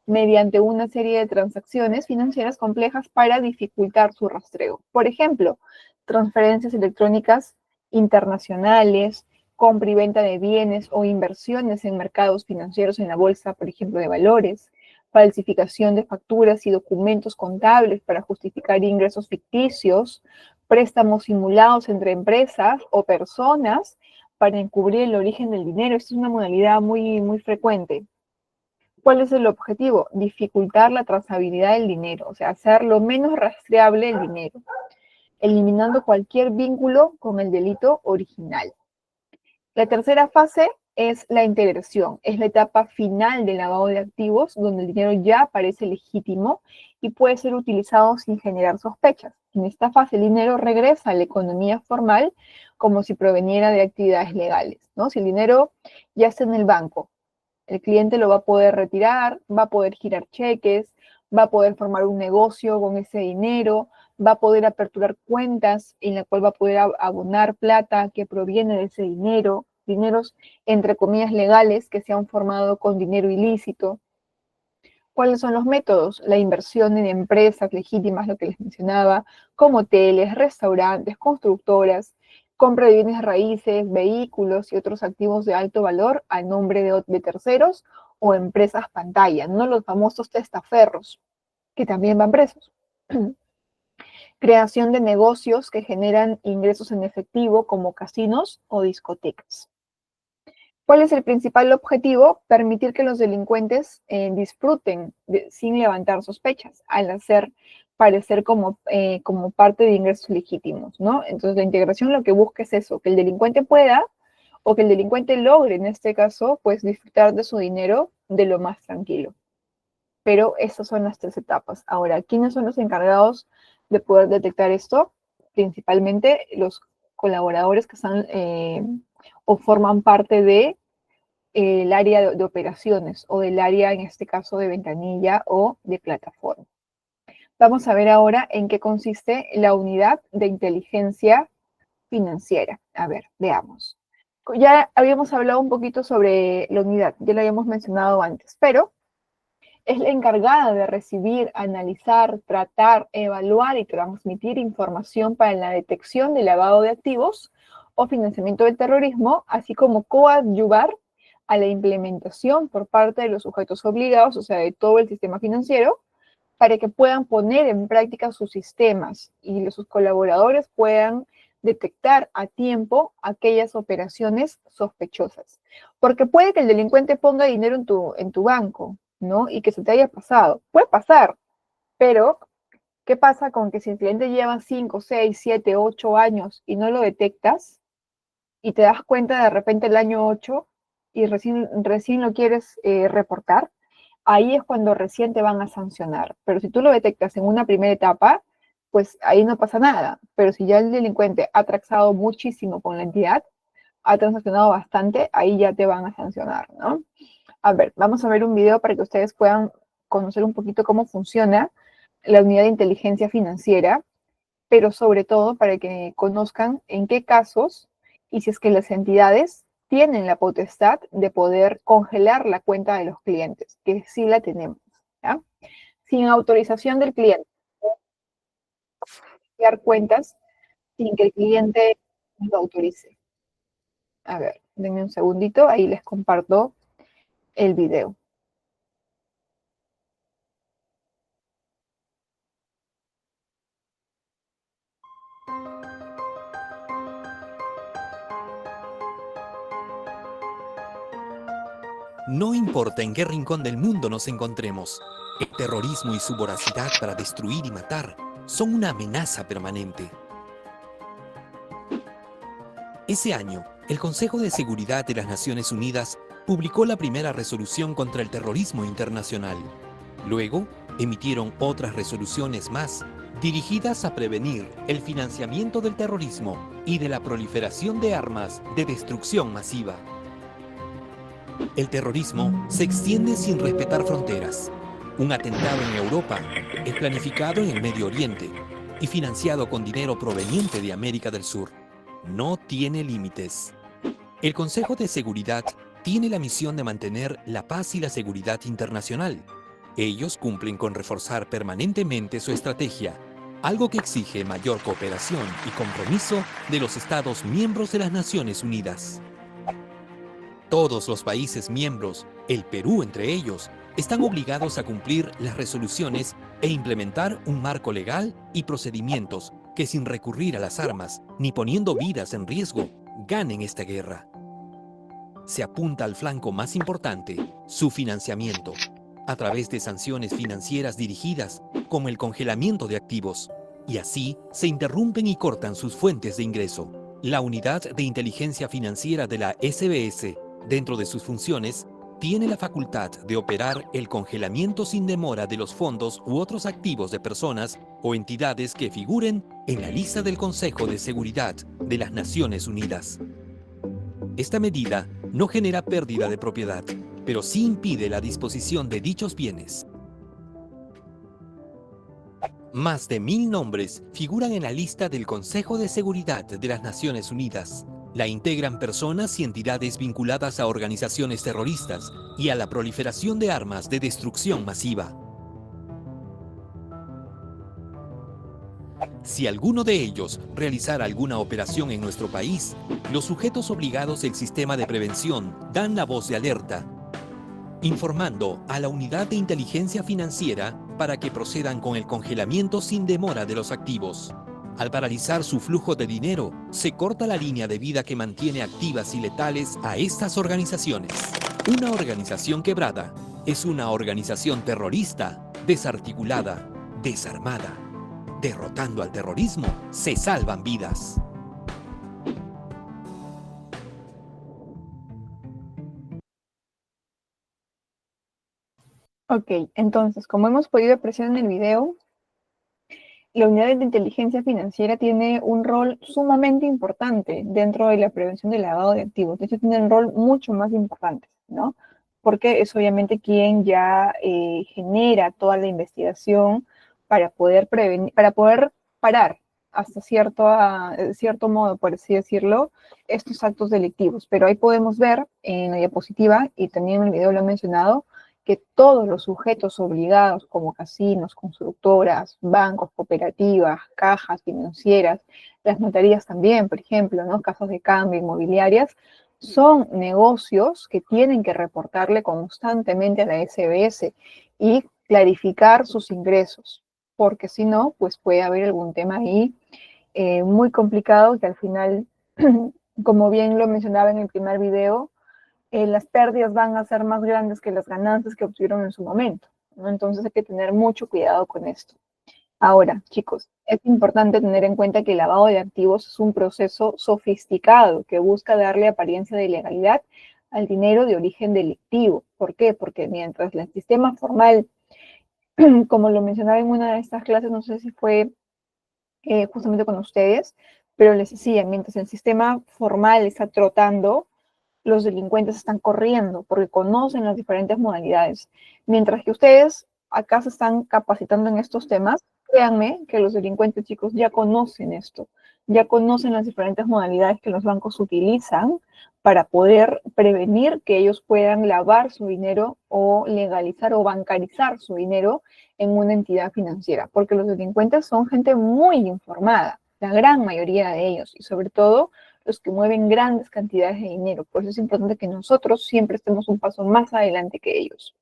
mediante una serie de transacciones financieras complejas para dificultar su rastreo. Por ejemplo, transferencias electrónicas internacionales, compra y venta de bienes o inversiones en mercados financieros en la bolsa, por ejemplo, de valores, falsificación de facturas y documentos contables para justificar ingresos ficticios, préstamos simulados entre empresas o personas para encubrir el origen del dinero. Esta es una modalidad muy frecuente. ¿Cuál es el objetivo? Dificultar la trazabilidad del dinero, o sea, hacer lo menos rastreable el dinero, eliminando cualquier vínculo con el delito original. La tercera fase es la integración, es la etapa final del lavado de activos, donde el dinero ya parece legítimo y puede ser utilizado sin generar sospechas. En esta fase el dinero regresa a la economía formal como si proveniera de actividades legales, ¿no? Si el dinero ya está en el banco, el cliente lo va a poder retirar, va a poder girar cheques, va a poder formar un negocio con ese dinero, va a poder aperturar cuentas en la cual va a poder abonar plata que proviene de ese dinero, dineros entre comillas legales que se han formado con dinero ilícito. ¿Cuáles son los métodos? La inversión en empresas legítimas, lo que les mencionaba, como hoteles, restaurantes, constructoras, compra de bienes raíces, vehículos y otros activos de alto valor a nombre de terceros o empresas pantalla, no los famosos testaferros, que también van presos. Creación de negocios que generan ingresos en efectivo como casinos o discotecas. ¿Cuál es el principal objetivo? Permitir que los delincuentes disfruten sin levantar sospechas, al hacer parecer como parte de ingresos legítimos, ¿no? Entonces la integración lo que busca es eso, que el delincuente pueda o que el delincuente logre, en este caso, pues disfrutar de su dinero de lo más tranquilo. Pero estas son las tres etapas. Ahora, ¿quiénes son los encargados de poder detectar esto? Principalmente los colaboradores que están o forman parte de el área de operaciones o del área, en este caso, de ventanilla o de plataforma. Vamos a ver ahora en qué consiste la unidad de inteligencia financiera. A ver, veamos. Ya habíamos hablado un poquito sobre la unidad, ya lo habíamos mencionado antes, pero es la encargada de recibir, analizar, tratar, evaluar y transmitir información para la detección de lavado de activos o financiamiento del terrorismo, así como coadyuvar a la implementación por parte de los sujetos obligados, o sea, de todo el sistema financiero, para que puedan poner en práctica sus sistemas y sus colaboradores puedan detectar a tiempo aquellas operaciones sospechosas. Porque puede que el delincuente ponga dinero en tu banco, ¿no? Y que se te haya pasado. Puede pasar, pero ¿qué pasa con que si el cliente lleva 5, 6, 7, 8 años y no lo detectas y te das cuenta de repente el año 8 y recién lo quieres reportar? Ahí es cuando recién te van a sancionar. Pero si tú lo detectas en una primera etapa, pues ahí no pasa nada. Pero si ya el delincuente ha traxado muchísimo con la entidad, ha transaccionado bastante, ahí ya te van a sancionar, ¿no? A ver, vamos a ver un video para que ustedes puedan conocer un poquito cómo funciona la unidad de inteligencia financiera, pero sobre todo para que conozcan en qué casos y si es que las entidades tienen la potestad de poder congelar la cuenta de los clientes, que sí la tenemos, ¿ya? Sin autorización del cliente, crear cuentas sin que el cliente lo autorice. A ver, denme un segundito, ahí les comparto el video. No importa en qué rincón del mundo nos encontremos, el terrorismo y su voracidad para destruir y matar son una amenaza permanente. Ese año, el Consejo de Seguridad de las Naciones Unidas publicó la primera resolución contra el terrorismo internacional. Luego, emitieron otras resoluciones más dirigidas a prevenir el financiamiento del terrorismo y de la proliferación de armas de destrucción masiva. El terrorismo se extiende sin respetar fronteras. Un atentado en Europa es planificado en el Medio Oriente y financiado con dinero proveniente de América del Sur. No tiene límites. El Consejo de Seguridad tiene la misión de mantener la paz y la seguridad internacional. Ellos cumplen con reforzar permanentemente su estrategia, algo que exige mayor cooperación y compromiso de los Estados miembros de las Naciones Unidas. Todos los países miembros, el Perú entre ellos, están obligados a cumplir las resoluciones e implementar un marco legal y procedimientos que sin recurrir a las armas ni poniendo vidas en riesgo, ganen esta guerra. Se apunta al flanco más importante, su financiamiento, a través de sanciones financieras dirigidas como el congelamiento de activos, y así se interrumpen y cortan sus fuentes de ingreso. La Unidad de Inteligencia Financiera de la SBS, dentro de sus funciones, tiene la facultad de operar el congelamiento sin demora de los fondos u otros activos de personas o entidades que figuren en la lista del Consejo de Seguridad de las Naciones Unidas. Esta medida no genera pérdida de propiedad, pero sí impide la disposición de dichos bienes. Más de 1000 nombres figuran en la lista del Consejo de Seguridad de las Naciones Unidas. La integran personas y entidades vinculadas a organizaciones terroristas y a la proliferación de armas de destrucción masiva. Si alguno de ellos realizara alguna operación en nuestro país, los sujetos obligados del sistema de prevención dan la voz de alerta, informando a la Unidad de Inteligencia Financiera para que procedan con el congelamiento sin demora de los activos. Al paralizar su flujo de dinero, se corta la línea de vida que mantiene activas y letales a estas organizaciones. Una organización quebrada es una organización terrorista, desarticulada, desarmada. Derrotando al terrorismo, se salvan vidas. Ok, entonces, como hemos podido apreciar en el video, la unidad de inteligencia financiera tiene un rol sumamente importante dentro de la prevención del lavado de activos. De hecho, tiene un rol mucho más importante, ¿no? Porque es obviamente quien ya genera toda la investigación para poder prevenir, para poder parar hasta cierto modo, por así decirlo, estos actos delictivos. Pero ahí podemos ver en la diapositiva, y también en el video lo he mencionado, que todos los sujetos obligados, como casinos, constructoras, bancos, cooperativas, cajas financieras, las notarías también, por ejemplo, ¿no? Casas de cambio, inmobiliarias, son negocios que tienen que reportarle constantemente a la SBS y clarificar sus ingresos, porque si no, pues puede haber algún tema ahí muy complicado que al final, como bien lo mencionaba en el primer video, las pérdidas van a ser más grandes que las ganancias que obtuvieron en su momento, ¿no? Entonces hay que tener mucho cuidado con esto. Ahora, chicos, es importante tener en cuenta que el lavado de activos es un proceso sofisticado que busca darle apariencia de legalidad al dinero de origen delictivo. ¿Por qué? Porque mientras el sistema formal, como lo mencionaba en una de estas clases, no sé si fue justamente con ustedes, pero les decía, mientras el sistema formal está trotando, los delincuentes están corriendo porque conocen las diferentes modalidades. Mientras que ustedes acá se están capacitando en estos temas, créanme que los delincuentes, chicos, ya conocen esto, ya conocen las diferentes modalidades que los bancos utilizan para poder prevenir que ellos puedan lavar su dinero o legalizar o bancarizar su dinero en una entidad financiera, porque los delincuentes son gente muy informada, la gran mayoría de ellos, y sobre todo los que mueven grandes cantidades de dinero. Por eso es importante que nosotros siempre estemos un paso más adelante que ellos.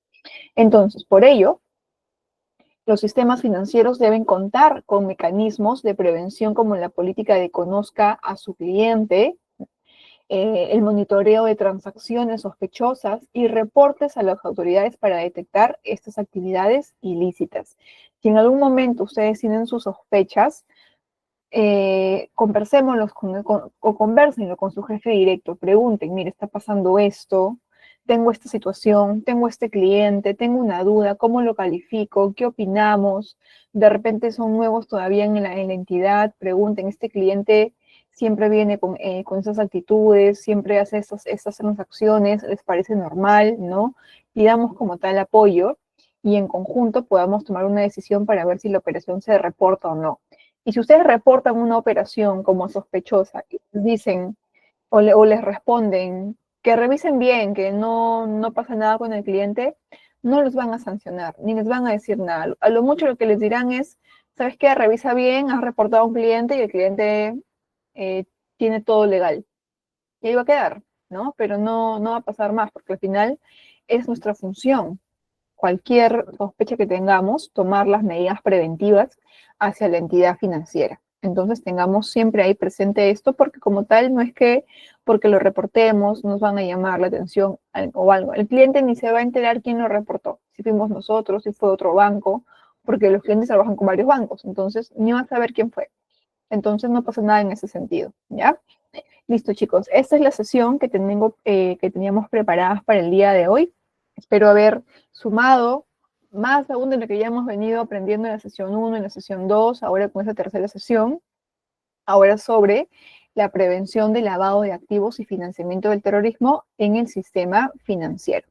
Entonces, por ello, los sistemas financieros deben contar con mecanismos de prevención como la política de conozca a su cliente, el monitoreo de transacciones sospechosas y reportes a las autoridades para detectar estas actividades ilícitas. Si en algún momento ustedes tienen sus sospechas, conversémoslos o conversenlo con su jefe directo, pregunten, mire, está pasando esto, tengo esta situación, tengo este cliente, tengo una duda, ¿cómo lo califico? ¿Qué opinamos? De repente son nuevos todavía en la entidad, pregunten, este cliente siempre viene con esas actitudes, siempre hace estas transacciones, les parece normal, ¿no? Pidamos como tal apoyo y en conjunto podamos tomar una decisión para ver si la operación se reporta o no. Y si ustedes reportan una operación como sospechosa y dicen o les responden que revisen bien, que no pasa nada con el cliente, no los van a sancionar, ni les van a decir nada. A lo mucho lo que les dirán es, ¿sabes qué? Revisa bien, has reportado a un cliente y el cliente tiene todo legal. Y ahí va a quedar, ¿no? Pero no va a pasar más, porque al final es nuestra función, cualquier sospecha que tengamos, tomar las medidas preventivas hacia la entidad financiera. Entonces tengamos siempre ahí presente esto, porque como tal no es que porque lo reportemos nos van a llamar la atención o algo. El cliente ni se va a enterar quién lo reportó, si fuimos nosotros, si fue otro banco, porque los clientes trabajan con varios bancos, entonces ni va a saber quién fue. Entonces no pasa nada en ese sentido, ¿ya? Listo, chicos. Esta es la sesión que teníamos preparadas para el día de hoy. Espero haber sumado más aún de lo que ya hemos venido aprendiendo en la sesión 1, en la sesión 2, ahora con esta tercera sesión, ahora sobre la prevención del lavado de activos y financiamiento del terrorismo en el sistema financiero.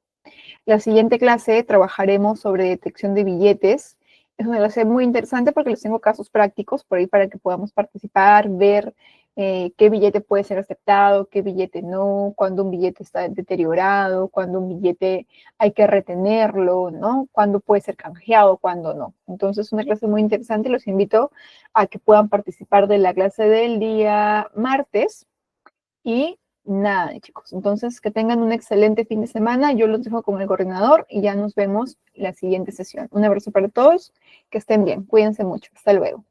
La siguiente clase trabajaremos sobre detección de billetes. Es una clase muy interesante porque les tengo casos prácticos por ahí para que podamos participar, ver qué billete puede ser aceptado, qué billete no, cuándo un billete está deteriorado, cuándo un billete hay que retenerlo, ¿no? Cuándo puede ser canjeado, cuándo no. Entonces es una clase muy interesante. Los invito a que puedan participar de la clase del día martes. Y nada, chicos. Entonces, que tengan un excelente fin de semana. Yo los dejo con el coordinador y ya nos vemos la siguiente sesión. Un abrazo para todos. Que estén bien. Cuídense mucho. Hasta luego.